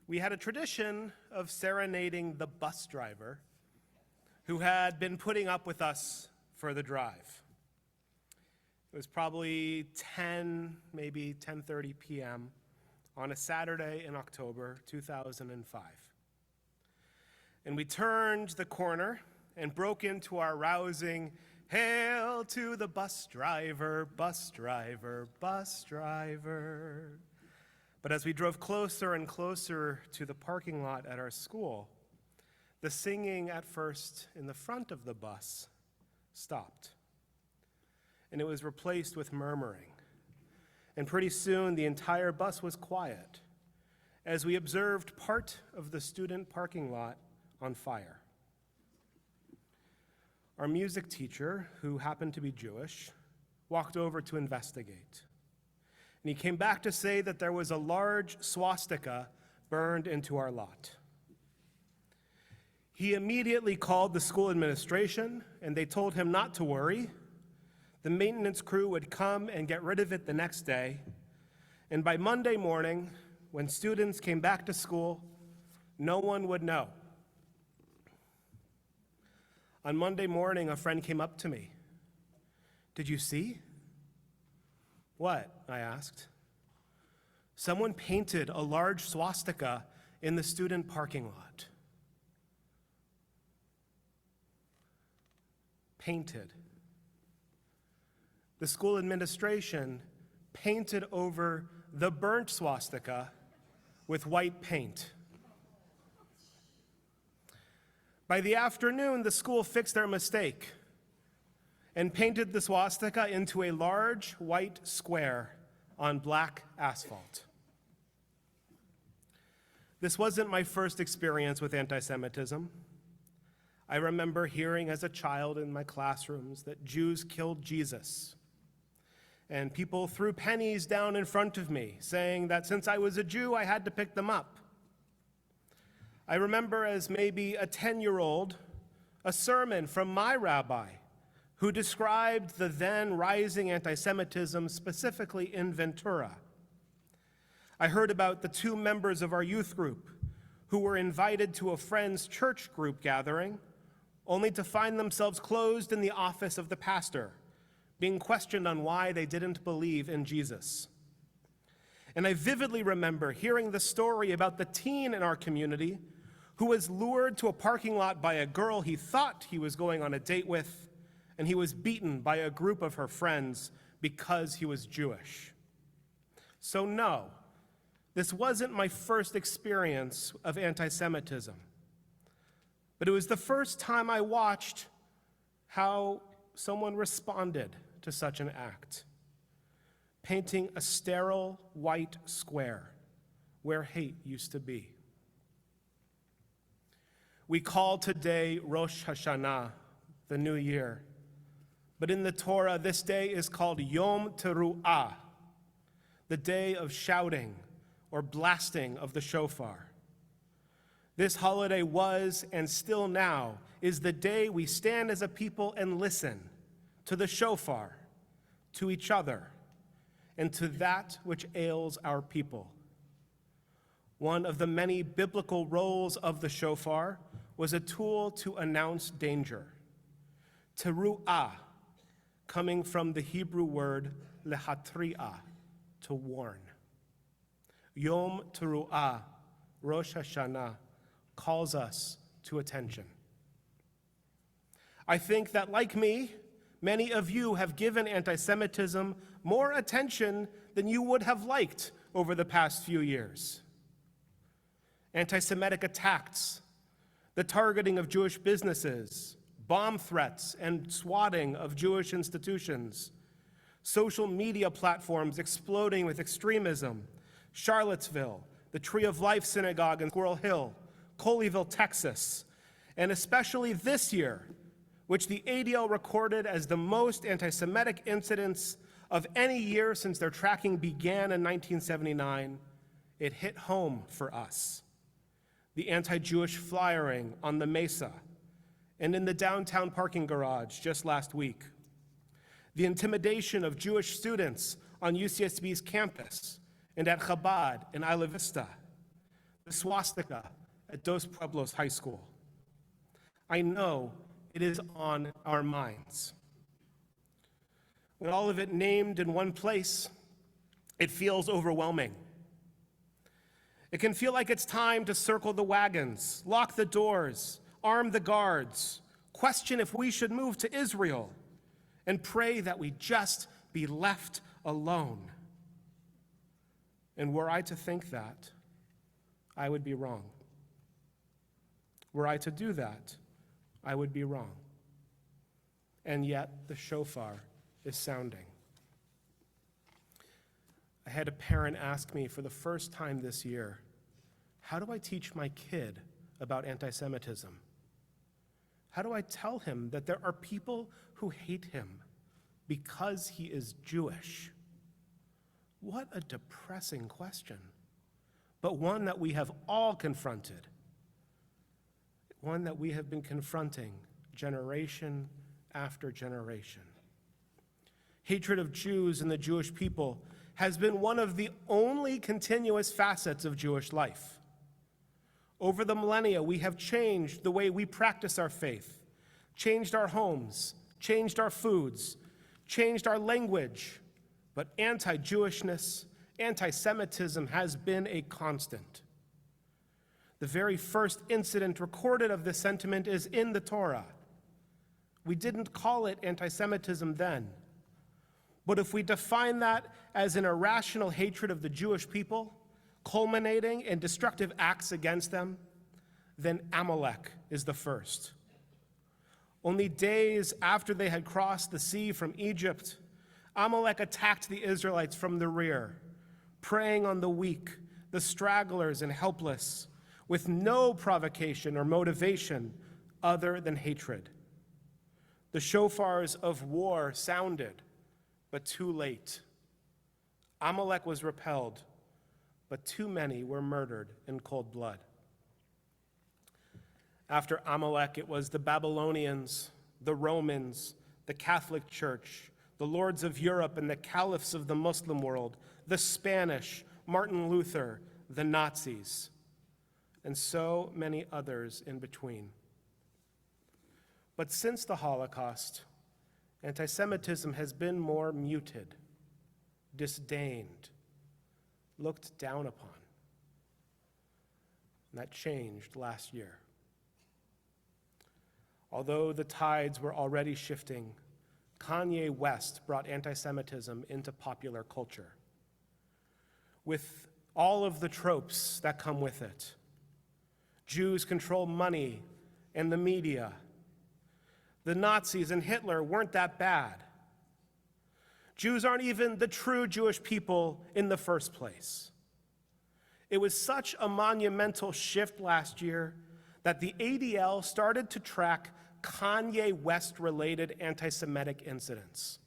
we had a tradition of serenading the bus driver who had been putting up with us for the drive. It was probably 10, maybe 10:30 p.m. on a Saturday in October 2005. And we turned the corner and broke into our rousing "Hail to the bus driver, bus driver, bus driver." But as we drove closer and closer to the parking lot at our school, the singing at first in the front of the bus stopped. And it was replaced with murmuring. And pretty soon the entire bus was quiet as we observed part of the student parking lot on fire. Our music teacher, who happened to be Jewish, walked over to investigate. And he came back to say that there was a large swastika burned into our lot. He immediately called the school administration, and they told him not to worry. The maintenance crew would come and get rid of it the next day. And by Monday morning, when students came back to school, no one would know. On Monday morning, a friend came up to me. "Did you see?" "What?" I asked. "Someone painted a large swastika in the student parking lot." painted. The school administration painted over the burnt swastika with white paint. By the afternoon, the school fixed their mistake and painted the swastika into a large white square on black asphalt. This wasn't my first experience with anti-Semitism. I remember hearing as a child in my classrooms that Jews killed Jesus. And people threw pennies down in front of me, saying that since I was a Jew, I had to pick them up. I remember as maybe a 10-year-old, a sermon from my rabbi who described the then rising anti-Semitism specifically in Ventura. I heard about the 2 members of our youth group who were invited to a friend's church group gathering, only to find themselves closed in the office of the pastor, being questioned on why they didn't believe in Jesus. And I vividly remember hearing the story about the teen in our community who was lured to a parking lot by a girl he thought he was going on a date with, and he was beaten by a group of her friends because he was Jewish. So no, this wasn't my first experience of anti-Semitism, but it was the first time I watched how someone responded to such an act, painting a sterile white square where hate used to be. We call today Rosh Hashana, the new year, but in the Torah, this day is called Yom Teruah, the day of shouting or blasting of the shofar. This holiday was, and still now, is the day we stand as a people and listen to the shofar, to each other, and to that which ails our people. One of the many biblical roles of the shofar was a tool to announce danger. Teruah, coming from the Hebrew word lehatriah, to warn. Yom Teruah, Rosh Hashana, calls us to attention. I think that, like me, many of you have given anti-Semitism more attention than you would have liked over the past few years. Anti-Semitic attacks, the targeting of Jewish businesses, bomb threats and swatting of Jewish institutions, social media platforms exploding with extremism, Charlottesville, the Tree of Life Synagogue in Squirrel Hill, Colleyville, Texas, and especially this year, which the ADL recorded as the most anti-Semitic incidents of any year since their tracking began in 1979, it hit home for us. The anti-Jewish flyering on the Mesa and in the downtown parking garage just last week. The intimidation of Jewish students on UCSB's campus and at Chabad in Isla Vista. The swastika at Dos Pueblos High School. I know it is on our minds. With all of it named in one place, it feels overwhelming. It can feel like it's time to circle the wagons, lock the doors, arm the guards, question if we should move to Israel, and pray that we just be left alone. And were I to think that, I would be wrong. Were I to do that, I would be wrong. And yet, the shofar is sounding. I had a parent ask me for the first time this year, how do I teach my kid about anti-Semitism? How do I tell him that there are people who hate him because he is Jewish? What a depressing question, but one that we have all confronted, one that we have been confronting generation after generation. Hatred of Jews and the Jewish people has been one of the only continuous facets of Jewish life. Over the millennia, we have changed the way we practice our faith, changed our homes, changed our foods, changed our language, but anti-Jewishness, anti-Semitism has been a constant. The very first incident recorded of this sentiment is in the Torah, We didn't call it anti-Semitism then. But if we define that as an irrational hatred of the Jewish people, culminating in destructive acts against them, then Amalek is the first. Only days after they had crossed the sea from Egypt, Amalek attacked the Israelites from the rear, preying on the weak, the stragglers, and helpless, with no provocation or motivation other than hatred. The shofars of war sounded, but too late. Amalek was repelled, but too many were murdered in cold blood. After Amalek, it was the Babylonians, the Romans, the Catholic Church, the lords of Europe and the caliphs of the Muslim world, the Spanish, Martin Luther, the Nazis, and so many others in between. But since the Holocaust, anti-Semitism has been more muted, disdained, looked down upon. And that changed last year. Although the tides were already shifting, Kanye West brought anti-Semitism into popular culture, with all of the tropes that come with it. Jews control money and the media. The Nazis and Hitler weren't that bad. Jews aren't even the true Jewish people in the first place. It was such a monumental shift last year that the ADL started to track Kanye West-related anti-Semitic incidents.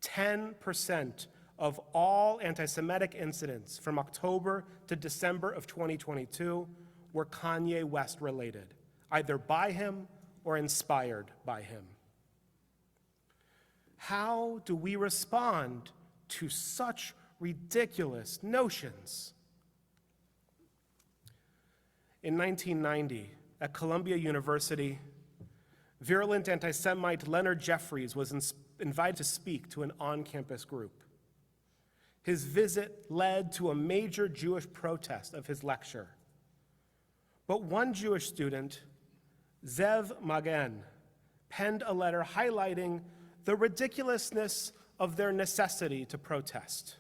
10% of all anti-Semitic incidents from October to December of 2022 were Kanye West-related, either by him or inspired by him. How do we respond to such ridiculous notions? In 1990, at Columbia University, virulent anti-Semite Leonard Jeffries was invited to speak to an on-campus group. His visit led to a major Jewish protest of his lecture. But one Jewish student, Zev Magen, penned a letter highlighting the ridiculousness of their necessity to protest.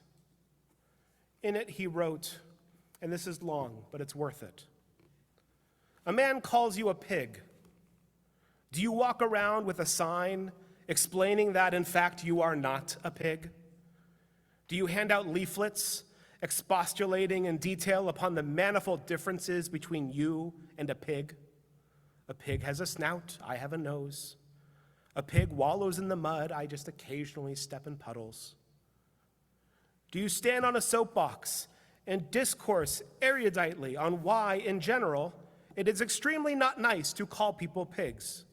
In it, he wrote, and this is long, but it's worth it. A man calls you a pig. Do you walk around with a sign explaining that, in fact, you are not a pig? Do you hand out leaflets expostulating in detail upon the manifold differences between you and a pig? A pig has a snout, I have a nose. A pig wallows in the mud, I just occasionally step in puddles. Do you stand on a soapbox and discourse eruditely on why, in general, it is extremely not nice to call people pigs,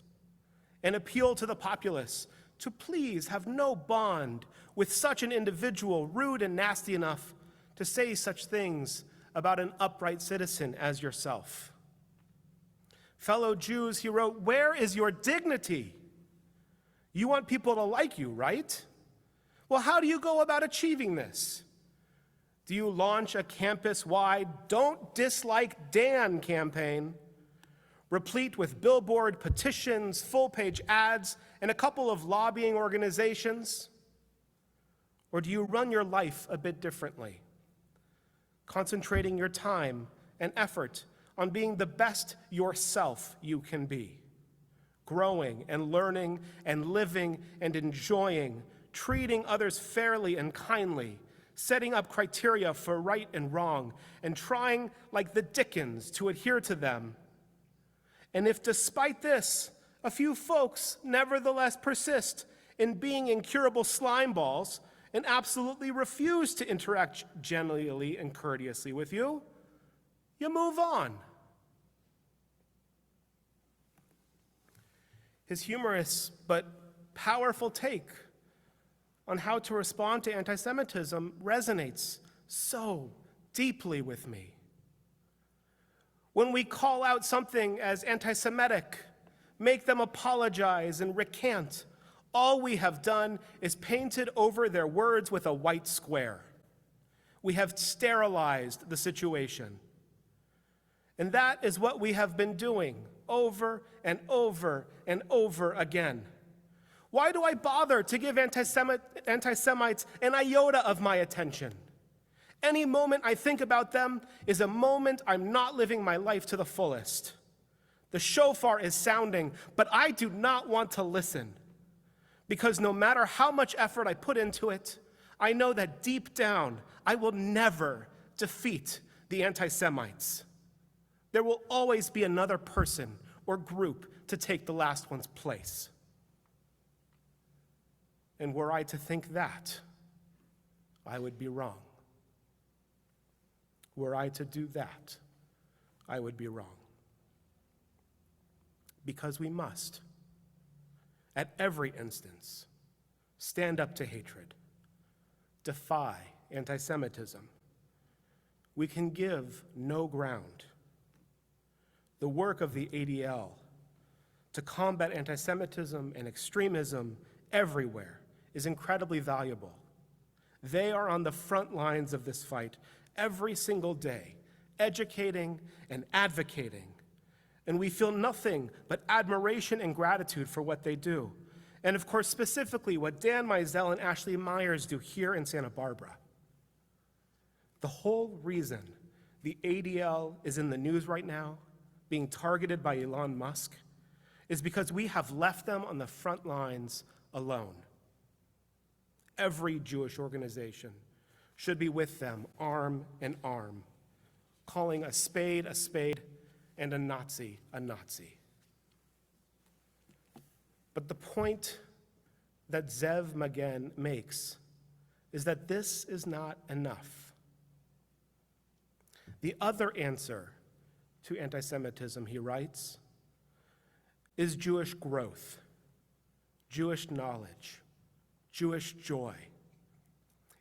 and appeal to the populace to please have no bond with such an individual rude and nasty enough to say such things about an upright citizen as yourself? Fellow Jews, he wrote, where is your dignity? You want people to like you, right? Well, how do you go about achieving this? Do you launch a campus-wide Don't Dislike Dan campaign, replete with billboard petitions, full-page ads, and a couple of lobbying organizations? Or do you run your life a bit differently, concentrating your time and effort on being the best yourself you can be, growing and learning and living and enjoying, treating others fairly and kindly, setting up criteria for right and wrong, and trying like the Dickens to adhere to them? And if despite this, a few folks nevertheless persist in being incurable slime balls and absolutely refuse to interact gently and courteously with you, you move on. His humorous but powerful take on how to respond to anti-Semitism resonates so deeply with me. When we call out something as anti-Semitic, make them apologize and recant, all we have done is painted over their words with a white square. We have sterilized the situation. And that is what we have been doing over and over and over again. Why do I bother to give anti-Semites an iota of my attention? Any moment I think about them is a moment I'm not living my life to the fullest. The shofar is sounding, but I do not want to listen, because no matter how much effort I put into it, I know that deep down I will never defeat the anti-Semites. There will always be another person or group to take the last one's place. And were I to think that, I would be wrong. Were I to do that, I would be wrong. Because we must, at every instance, stand up to hatred, defy anti-Semitism. We can give no ground. The work of the ADL to combat anti-Semitism and extremism everywhere is incredibly valuable. They are on the front lines of this fight every single day, educating and advocating. And we feel nothing but admiration and gratitude for what they do. And of course, specifically what Dan Meisel and Ashley Myers do here in Santa Barbara. The whole reason the ADL is in the news right now, being targeted by Elon Musk, is because we have left them on the front lines alone. Every Jewish organization should be with them arm in arm, calling a spade and a Nazi a Nazi. But the point that Zev Magen makes is that this is not enough. The other answer to anti-Semitism, he writes, is Jewish growth, Jewish knowledge, Jewish joy,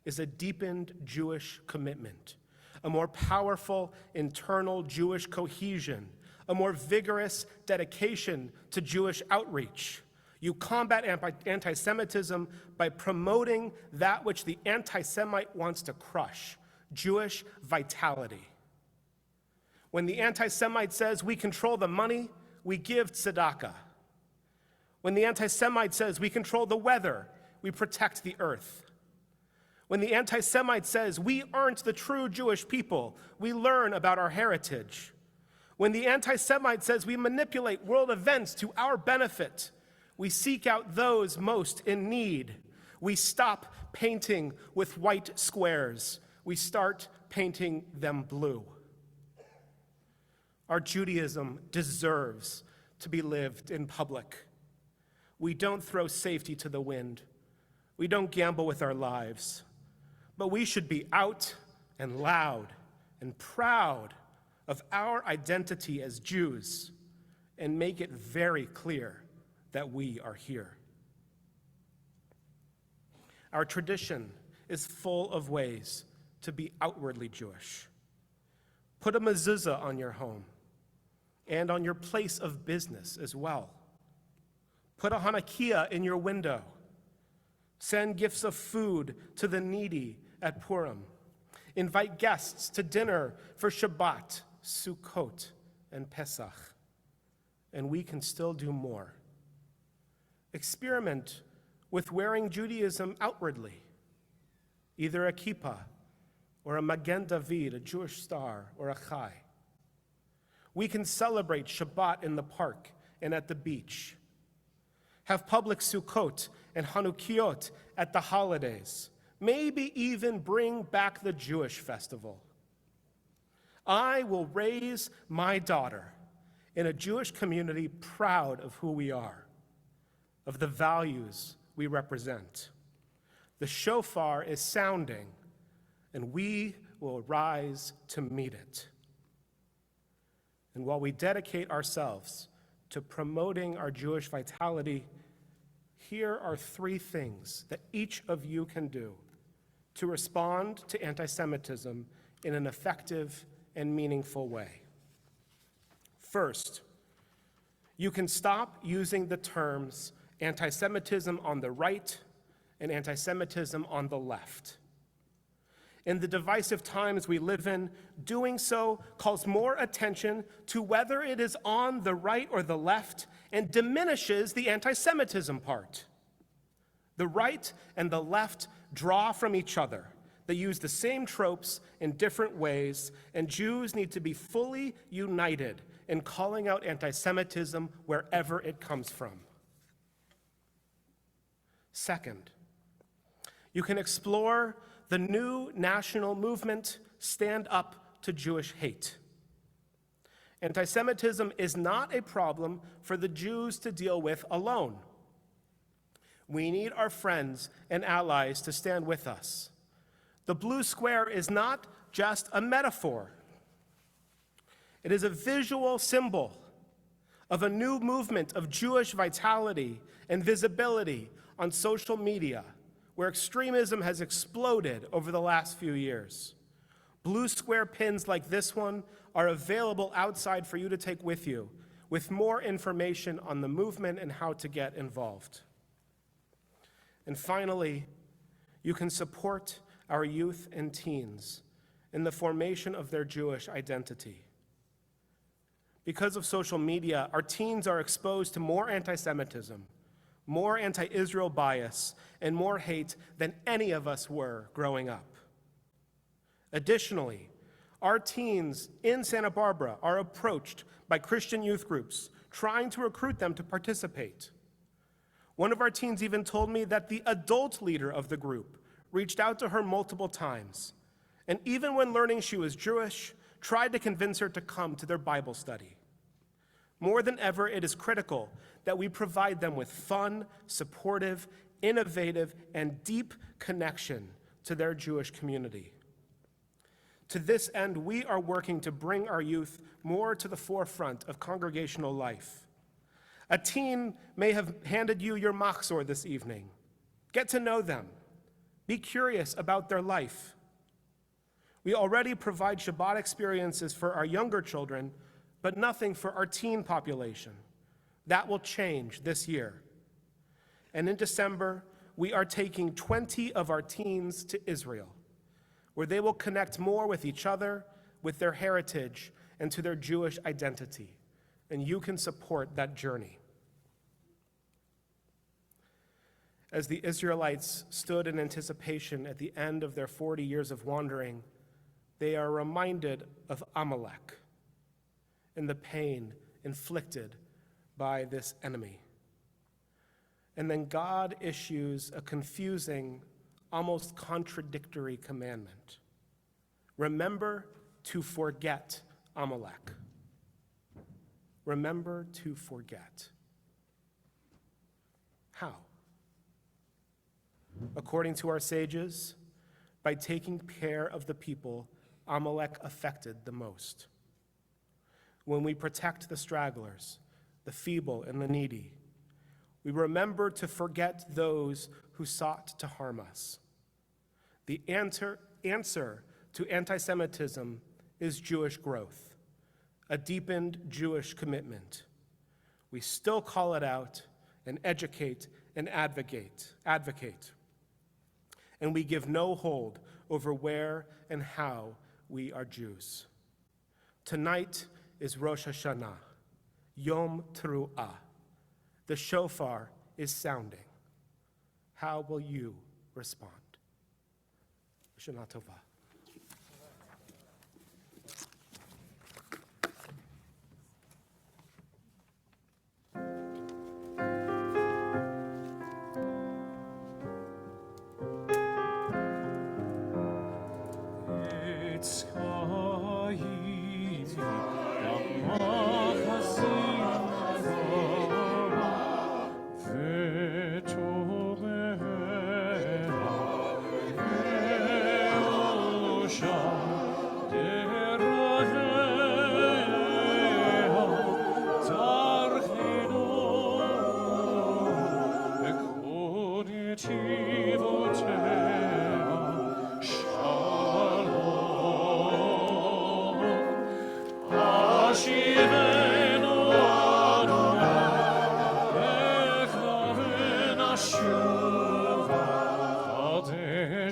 is a deepened Jewish commitment, a more powerful internal Jewish cohesion, a more vigorous dedication to Jewish outreach. You combat anti-Semitism by promoting that which the anti-Semite wants to crush, Jewish vitality. When the anti-Semite says we control the money, we give tzedakah. When the anti-Semite says we control the weather, we protect the earth. When the anti-Semite says we aren't the true Jewish people, we learn about our heritage. When the anti-Semite says we manipulate world events to our benefit, we seek out those most in need. We stop painting with white squares. We start painting them blue. Our Judaism deserves to be lived in public. We don't throw safety to the wind. We don't gamble with our lives. But we should be out and loud and proud of our identity as Jews and make it very clear that we are here. Our tradition is full of ways to be outwardly Jewish. Put a mezuzah on your home and on your place of business as well. Put a Hanukkah in your window. Send gifts of food to the needy at Purim. Invite guests to dinner for Shabbat, Sukkot, and Pesach. And we can still do more. Experiment with wearing Judaism outwardly, either a kippah or a Magen David, a Jewish star, or a chai. We can celebrate Shabbat in the park and at the beach. Have public Sukkot and Hanukkot at the holidays. Maybe even bring back the Jewish festival. I will raise my daughter in a Jewish community proud of who we are, of the values we represent. The shofar is sounding, and we will rise to meet it. And while we dedicate ourselves to promoting our Jewish vitality, here are 3 things that each of you can do to respond to anti-Semitism in an effective and meaningful way. First, you can stop using the terms anti-Semitism on the right and anti-Semitism on the left. In the divisive times we live in, doing so calls more attention to whether it is on the right or the left and diminishes the anti-Semitism part. The right and the left draw from each other. They use the same tropes in different ways, and Jews need to be fully united in calling out anti-Semitism wherever it comes from. Second, you can explore the new national movement, Stand Up to Jewish Hate. Anti-Semitism is not a problem for the Jews to deal with alone. We need our friends and allies to stand with us. The blue square is not just a metaphor. It is a visual symbol of a new movement of Jewish vitality and visibility on social media, where extremism has exploded over the last few years. Blue square pins like this one are available outside for you to take with you, with more information on the movement and how to get involved. And finally, you can support our youth and teens in the formation of their Jewish identity. Because of social media, our teens are exposed to more anti-Semitism, more anti-Israel bias, and more hate than any of us were growing up. Additionally, our teens in Santa Barbara are approached by Christian youth groups trying to recruit them to participate. One of our teens even told me that the adult leader of the group reached out to her multiple times, and even when learning she was Jewish, tried to convince her to come to their Bible study. More than ever, it is critical that we provide them with fun, supportive, innovative, and deep connection to their Jewish community. To this end, we are working to bring our youth more to the forefront of congregational life. A teen may have handed you your machzor this evening. Get to know them. Be curious about their life. We already provide Shabbat experiences for our younger children, but nothing for our teen population. That will change this year. And in December, we are taking 20 of our teens to Israel, where they will connect more with each other, with their heritage, and to their Jewish identity. And you can support that journey. As the Israelites stood in anticipation at the end of their 40 years of wandering, they are reminded of Amalek and the pain inflicted by this enemy. And then God issues a confusing, almost contradictory commandment. Remember to forget Amalek. Remember to forget. How? According to our sages, by taking care of the people Amalek affected the most. When we protect the stragglers, the feeble and the needy, we remember to forget those who sought to harm us. The answer to anti-Semitism is Jewish growth, a deepened Jewish commitment. We still call it out and educate and advocate. And we give no hold over where and how we are Jews. Tonight is Rosh Hashana, Yom Teruah. The shofar is sounding. How will you respond? Shana Tova.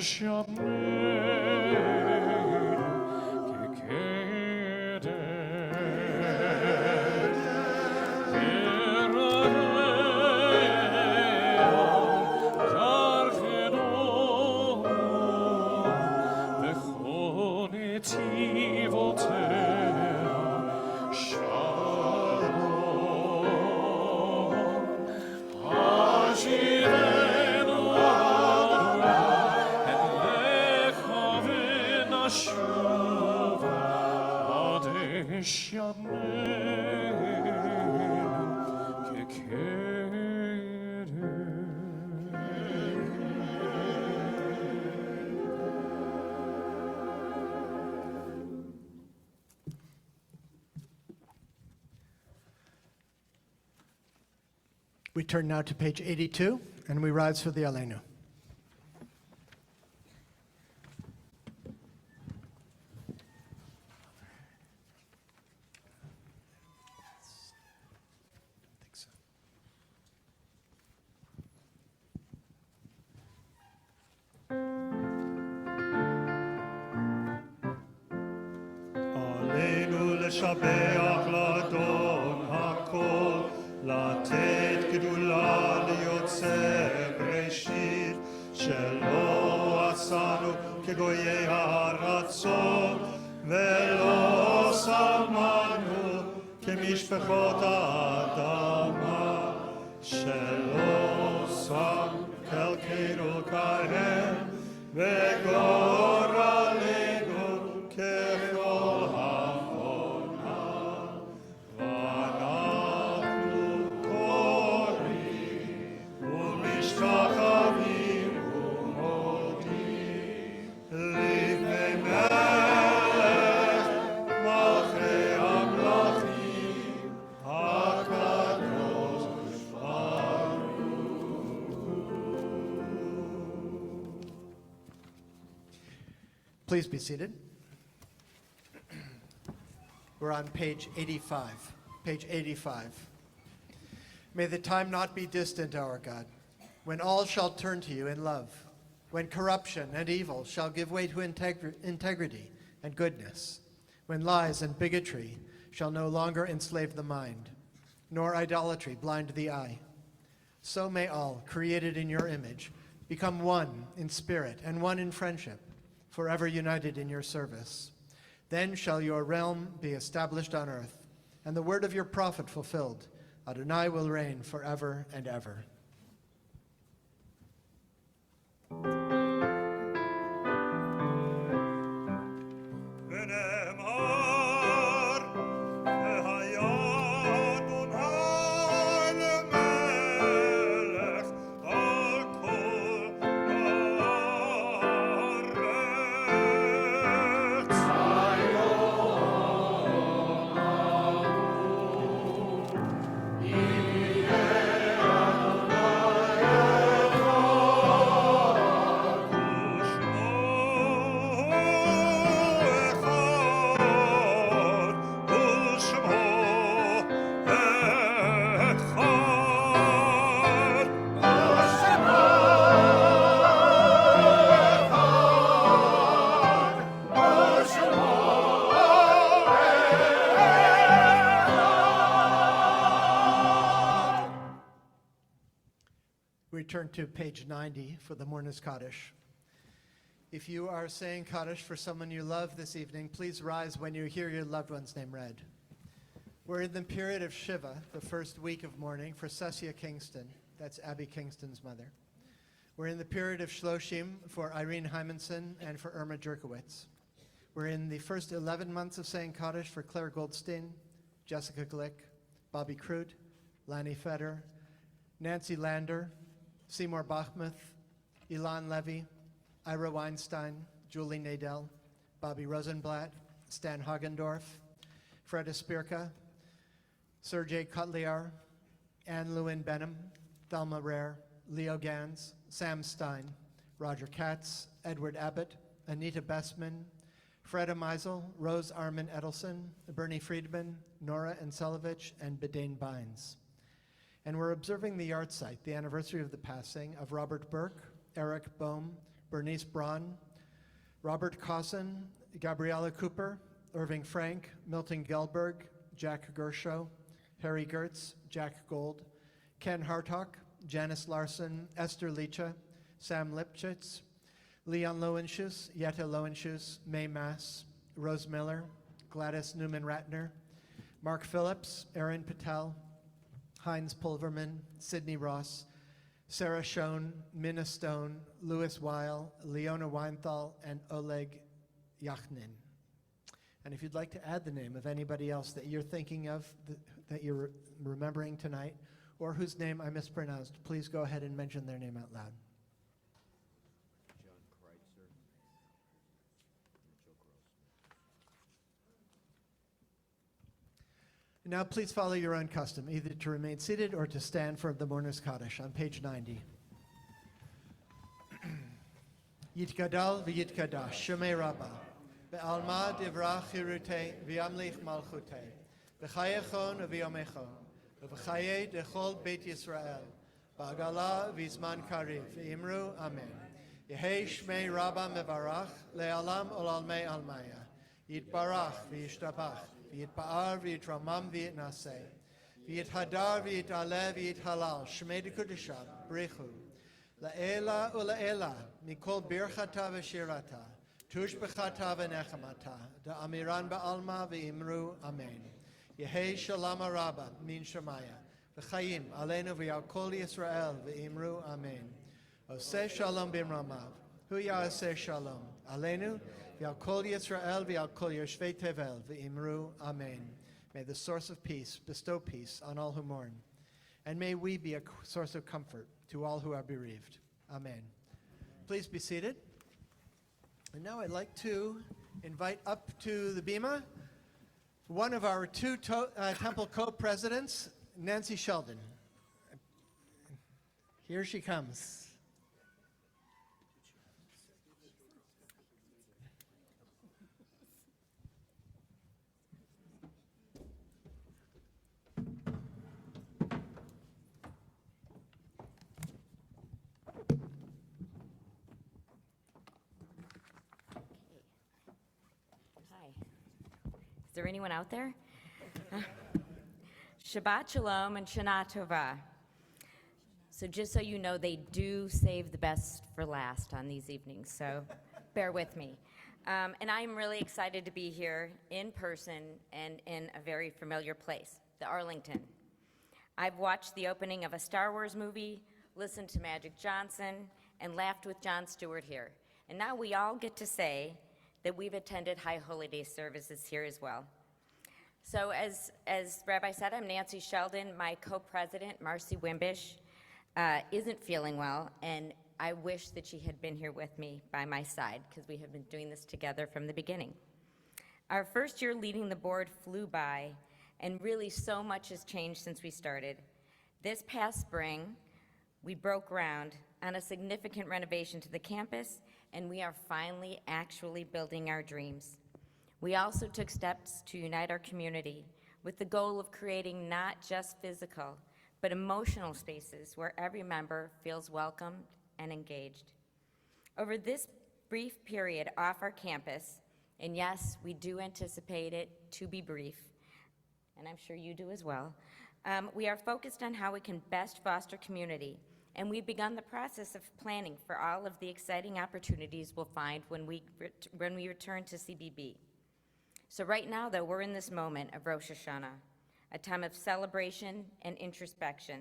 Shall We turn now to page 82, and we rise for the Aleinu. עלינו לשבח לאדון הכל, לתת גדולה ליוצר בראשית, שלא עשנו כגויי הארצות, ולא שמנו כמשפחות האדמה, שלא שם חלקנו כהם, וגורלנו ככל המונה, ואנחנו קוראים ומשתחווים ומודים לפני מלך מלכי המלכים הקדוש ברוך הוא. Please be seated. We're on page 85. Page 85. May the time not be distant, our God, when all shall turn to you in love, when corruption and evil shall give way to integrity and goodness, when lies and bigotry shall no longer enslave the mind, nor idolatry blind the eye. So may all, created in your image, become one in spirit and one in friendship, forever united in your service. Then shall your realm be established on earth, and the word of your prophet fulfilled. Adonai will reign forever and ever. ונאמר, והיה אדוני למלך על כל הארץ. We turn to page 90 for the Morning's Kaddish. If you are saying Kaddish for someone you love this evening, please rise when you hear your loved one's name read. We're in the period of Shiva, the first week of mourning, for Cessia Kingston. That's Abby Kingston's mother. We're in the period of Shloshim for Irene Hymanson and for Irma Jerkowitz. We're in the first 11 months of saying Kaddish for Claire Goldstein, Jessica Glick, Bobby Crute, Lanny Feder, Nancy Lander, Seymour Bachmuth, Ilan Levy, Ira Weinstein, Julie Nadell, Bobby Rosenblatt, Stan Hagendorf, Freda Spirka, Sergei Kotliar, Anne Lewin Benham, Thelma Rare, Leo Gans, Sam Stein, Roger Katz, Edward Abbott, Anita Bestman, Freda Meisel, Rose Armin Edelson, Bernie Friedman, Nora Enselovich, and Bedane Bynes. And we're observing the yahrzeit, the anniversary of the passing of Robert Burke, Eric Bohm, Bernice Braun, Robert Cosson, Gabriella Cooper, Irving Frank, Milton Gelberg, Jack Gershow, Harry Gertz, Jack Gold, Ken Hartog, Janice Larson, Esther Licha, Sam Lipchitz, Leon Lowenschus, Jetta Lowenschus, May Mass, Rose Miller, Gladys Newman-Ratner, Mark Phillips, Erin Patel, Heinz Pulverman, Sidney Ross, Sarah Schoen, Minna Stone, Louis Weil, Leona Weinthal, and Oleg Yachnin. And if you'd like to add the name of anybody else that you're thinking of, that you're remembering tonight, or whose name I mispronounced, please go ahead and mention their name out loud. Now please follow your own custom, either to remain seated or to stand for the Mourner's Kaddish on page 90. Yitgadal v'yitkadash, Shemei Rabbah, be'alma divrach hirutei v'yamlich malchutei, v'chayechon v'yomechon, v'chaye dechol Beit Yisrael, ba'agala v'zman kariv, v'imru amen. Yehei Shmei Rabbah mevarach, le'alam olalmei almaya, yitbarach v'yishtabach, v'yitpa'ar v'yitramam v'yitnaseh, v'yithadar v'yit'aleh v'yithalal, Shmei dekudishah, brechu, La'ela ula'ela, mikol birchata v'shirata, tushbechata v'nechamata, da'amiran ba'alma v'imru amen. Yehei shalom rabba min shemaya, v'chayim aleinu v'yakol Yisrael v'imru amen. Oseh shalom b'mramav, hu ya'aseh shalom, aleinu v'yakol Yisrael v'yakol yoshvei tevel v'imru amen. May the source of peace bestow peace on all who mourn, and may we be a source of comfort to all who are bereaved. Amen. Please be seated. And now I'd like to invite up to the bima one of our two temple co-presidents, Nancy Sheldon. Here she comes. Is there anyone out there? Shabbat Shalom and Shana Tova. So just so you know, they do save the best for last on these evenings, so bear with me. And I'm really excited to be here in person and in a very familiar place, the Arlington. I've watched the opening of a Star Wars movie, listened to Magic Johnson, and laughed with Jon Stewart here. And now we all get to say that we've attended High Holy Day services here as well. So as Rabbi said, I'm Nancy Sheldon. My co-president, Marcy Wimbish, isn't feeling well, and I wish that she had been here with me by my side, because we have been doing this together from the beginning. Our first year leading the board flew by, and really so much has changed since we started. This past spring, we broke ground on a significant renovation to the campus, and we are finally actually building our dreams. We also took steps to unite our community with the goal of creating not just physical, but emotional spaces where every member feels welcomed and engaged. Over this brief period off our campus, and yes, we do anticipate it to be brief, and I'm sure you do as well, we are focused on how we can best foster community, and we've begun the process of planning for all of the exciting opportunities we'll find when we return to CBB. So right now, though, we're in this moment of Rosh Hashana, a time of celebration and introspection,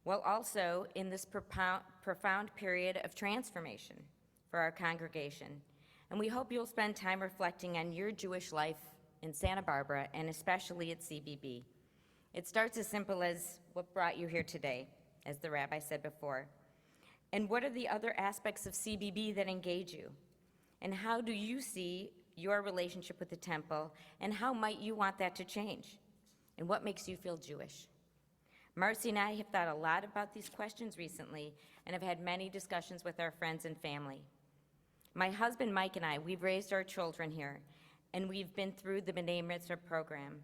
while also in this profound period of transformation for our congregation. And we hope you'll spend time reflecting on your Jewish life in Santa Barbara, and especially at CBB. It starts as simple as what brought you here today, as the rabbi said before. And what are the other aspects of CBB that engage you? And how do you see your relationship with the temple, and how might you want that to change? And what makes you feel Jewish? Marcy and I have thought a lot about these questions recently and have had many discussions with our friends and family. My husband Mike and I, we've raised our children here, and we've been through the B'nai Mitzvah program.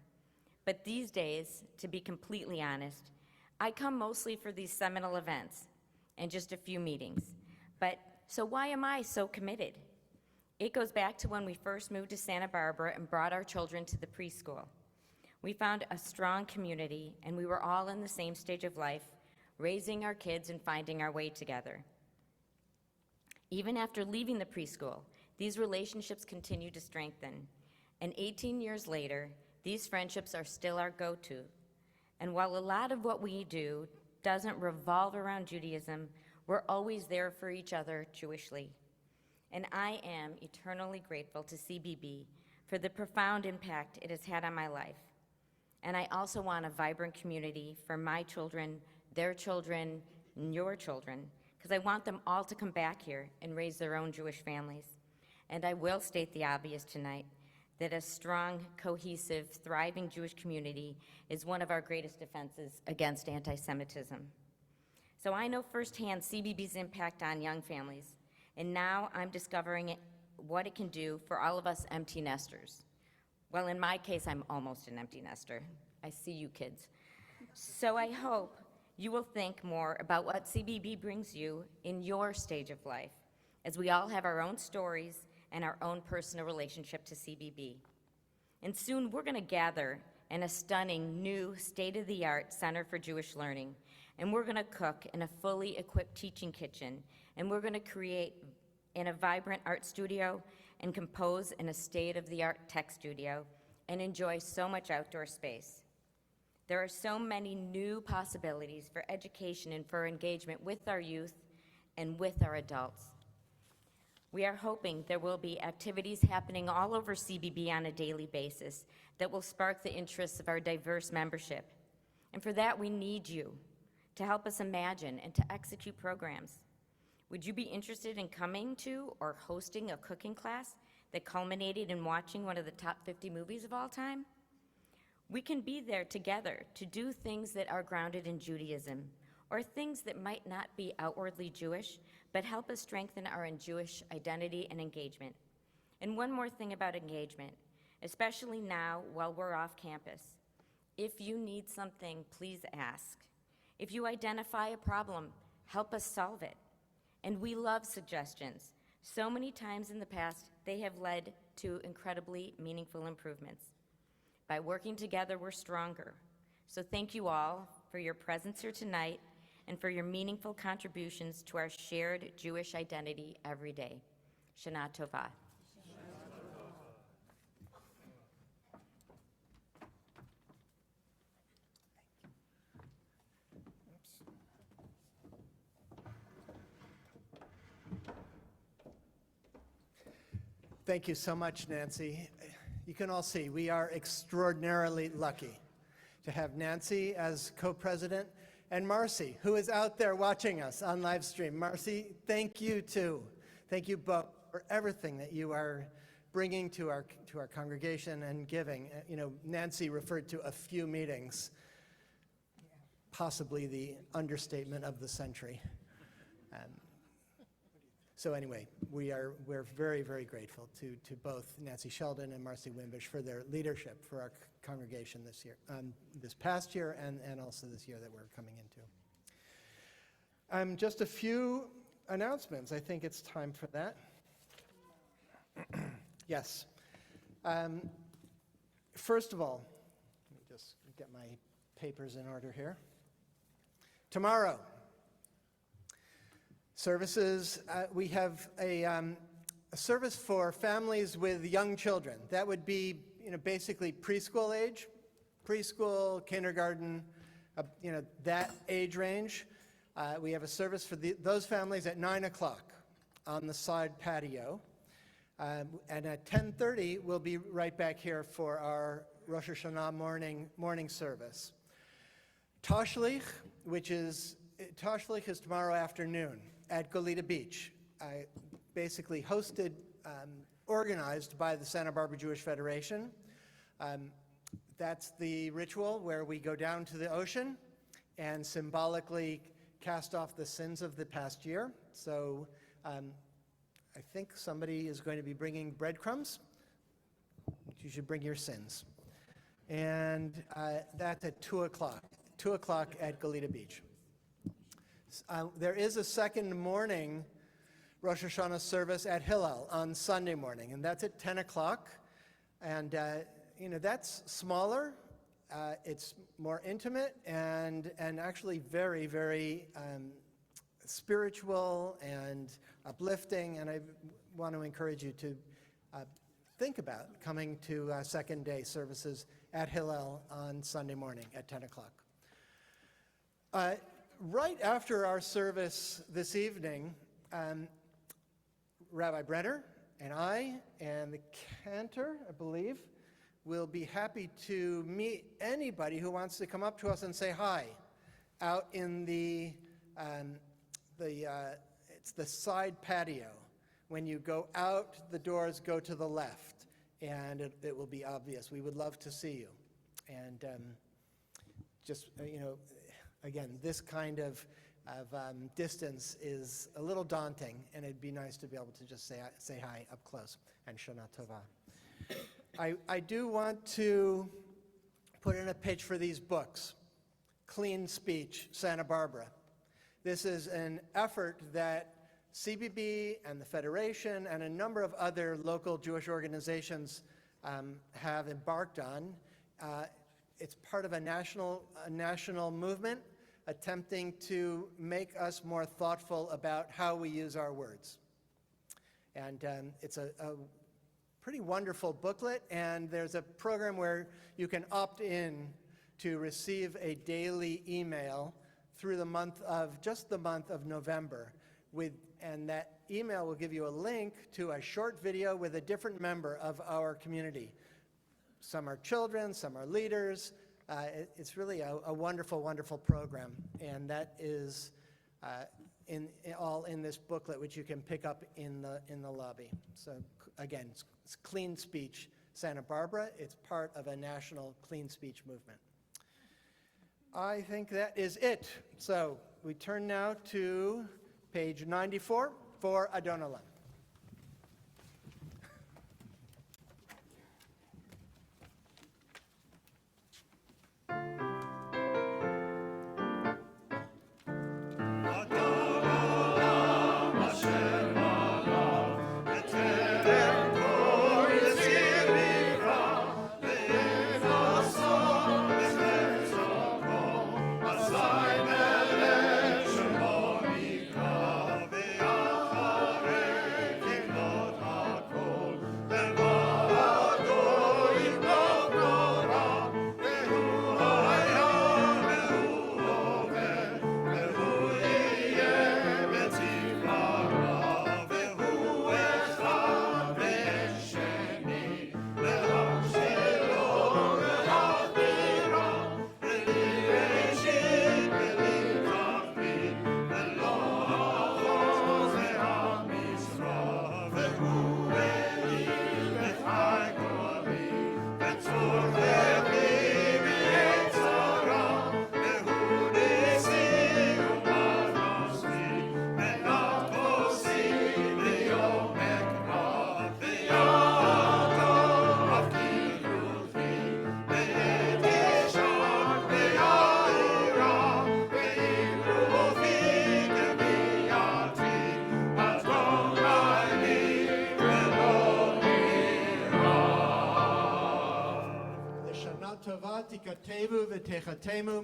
But these days, to be completely honest, I come mostly for these seminal events and just a few meetings. But so why am I so committed? It goes back to when we first moved to Santa Barbara and brought our children to the preschool. We found a strong community, and we were all in the same stage of life, raising our kids and finding our way together. Even after leaving the preschool, these relationships continue to strengthen. And 18 years later, these friendships are still our go-to. And while a lot of what we do doesn't revolve around Judaism, we're always there for each other Jewishly. And I am eternally grateful to CBB for the profound impact it has had on my life. And I also want a vibrant community for my children, their children, and your children, because I want them all to come back here and raise their own Jewish families. And I will state the obvious tonight, that a strong, cohesive, thriving Jewish community is one of our greatest defenses against anti-Semitism. So I know firsthand CBB's impact on young families, and now I'm discovering what it can do for all of us empty nesters. Well, in my case, I'm almost an empty nester. I see you kids. So I hope you will think more about what CBB brings you in your stage of life, as we all have our own stories and our own personal relationship to CBB. And soon we're gonna gather in a stunning new state-of-the-art Center for Jewish Learning, and we're gonna cook in a fully equipped teaching kitchen, and we're gonna create in a vibrant art studio and compose in a state-of-the-art tech studio and enjoy so much outdoor space. There are so many new possibilities for education and for engagement with our youth and with our adults. We are hoping there will be activities happening all over CBB on a daily basis that will spark the interests of our diverse membership. And for that, we need you to help us imagine and to execute programs. Would you be interested in coming to or hosting a cooking class that culminated in watching one of the top 50 movies of all time? We can be there together to do things that are grounded in Judaism, or things that might not be outwardly Jewish, but help us strengthen our Jewish identity and engagement. And one more thing about engagement, especially now while we're off campus. If you need something, please ask. If you identify a problem, help us solve it. And we love suggestions. So many times in the past, they have led to incredibly meaningful improvements. By working together, we're stronger. So thank you all for your presence here tonight and for your meaningful contributions to our shared Jewish identity every day. Shana Tova. Thank you so much, Nancy. You can all see we are extraordinarily lucky to have Nancy as co-president and Marcy, who is out there watching us on live stream. Marcy, thank you too. Thank you both for everything that you are bringing to our congregation and giving. You know, Nancy referred to a few meetings, possibly the understatement of the century. So anyway, we're very, very grateful to both Nancy Sheldon and Marcy Wimbish for their leadership for our congregation this year, this past year, and also this year that we're coming into. Just a few announcements. I think it's time for that. Yes. First of all, let me just get my papers in order here. Tomorrow, services, we have a service for families with young children. That would be, basically preschool age, preschool, kindergarten, that age range. We have a service for those families at 9 o'clock on the side patio. And at 10:30, we'll be right back here for our Rosh Hashana morning service. Tashlich, Tashlich is tomorrow afternoon at Goleta Beach, basically hosted, organized by the Santa Barbara Jewish Federation. That's the ritual where we go down to the ocean and symbolically cast off the sins of the past year. So I think somebody is going to be bringing breadcrumbs. You should bring your sins. And that's at 2 o'clock, 2 o'clock at Goleta Beach. There is a second morning Rosh Hashana service at Hillel on Sunday morning, and that's at 10 o'clock. And, that's smaller, it's more intimate, and actually very, very spiritual and uplifting, and I want to encourage you to think about coming to second day services at Hillel on Sunday morning at 10 o'clock. Right after our service this evening, Rabbi Brenner And I and the Cantor, I believe, will be happy to meet anybody who wants to come up to us and say hi out in it's the side patio. When you go out, the doors go to the left, and it will be obvious. We would love to see you. And again, this kind of distance is a little daunting, and it'd be nice to be able to just say hi up close. And Shana Tova. I do want to put in a pitch for these books. Clean Speech, Santa Barbara. This is an effort that CBB and the Federation and a number of other local Jewish organizations have embarked on. It's part of a national movement attempting to make us more thoughtful about how we use our words. And it's a pretty wonderful booklet, and there's a program where you can opt in to receive a daily email through the month of November. And that email will give you a link to a short video with a different member of our community. Some are children, some are leaders. It's really a wonderful, wonderful program. And that is all in this booklet, which you can pick up in the lobby. So again, it's Clean Speech Santa Barbara. It's part of a national clean speech movement. I think that is it. So we turn now to page 94 for Adonolam.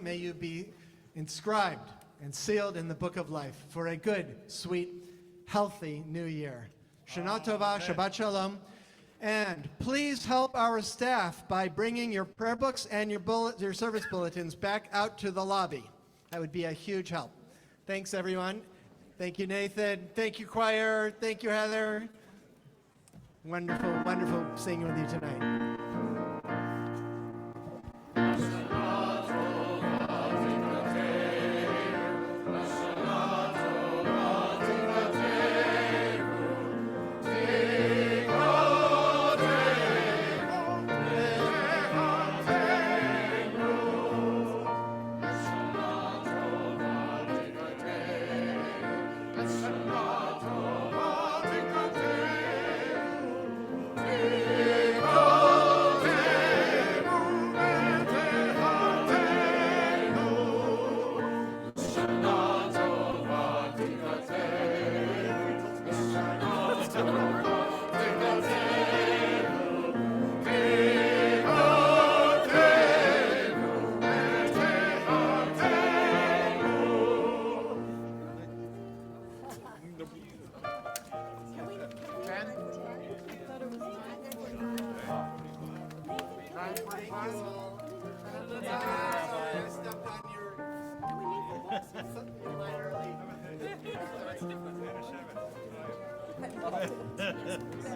May you be inscribed and sealed in the book of life for a good, sweet, healthy new year. Shana Tova, Shabbat Shalom. And please help our staff by bringing your prayer books and your service bulletins back out to the lobby. That would be a huge help. Thanks, everyone. Thank you, Nathan. Thank you, choir. Thank you, Heather. Wonderful, wonderful singing with you tonight. Yes.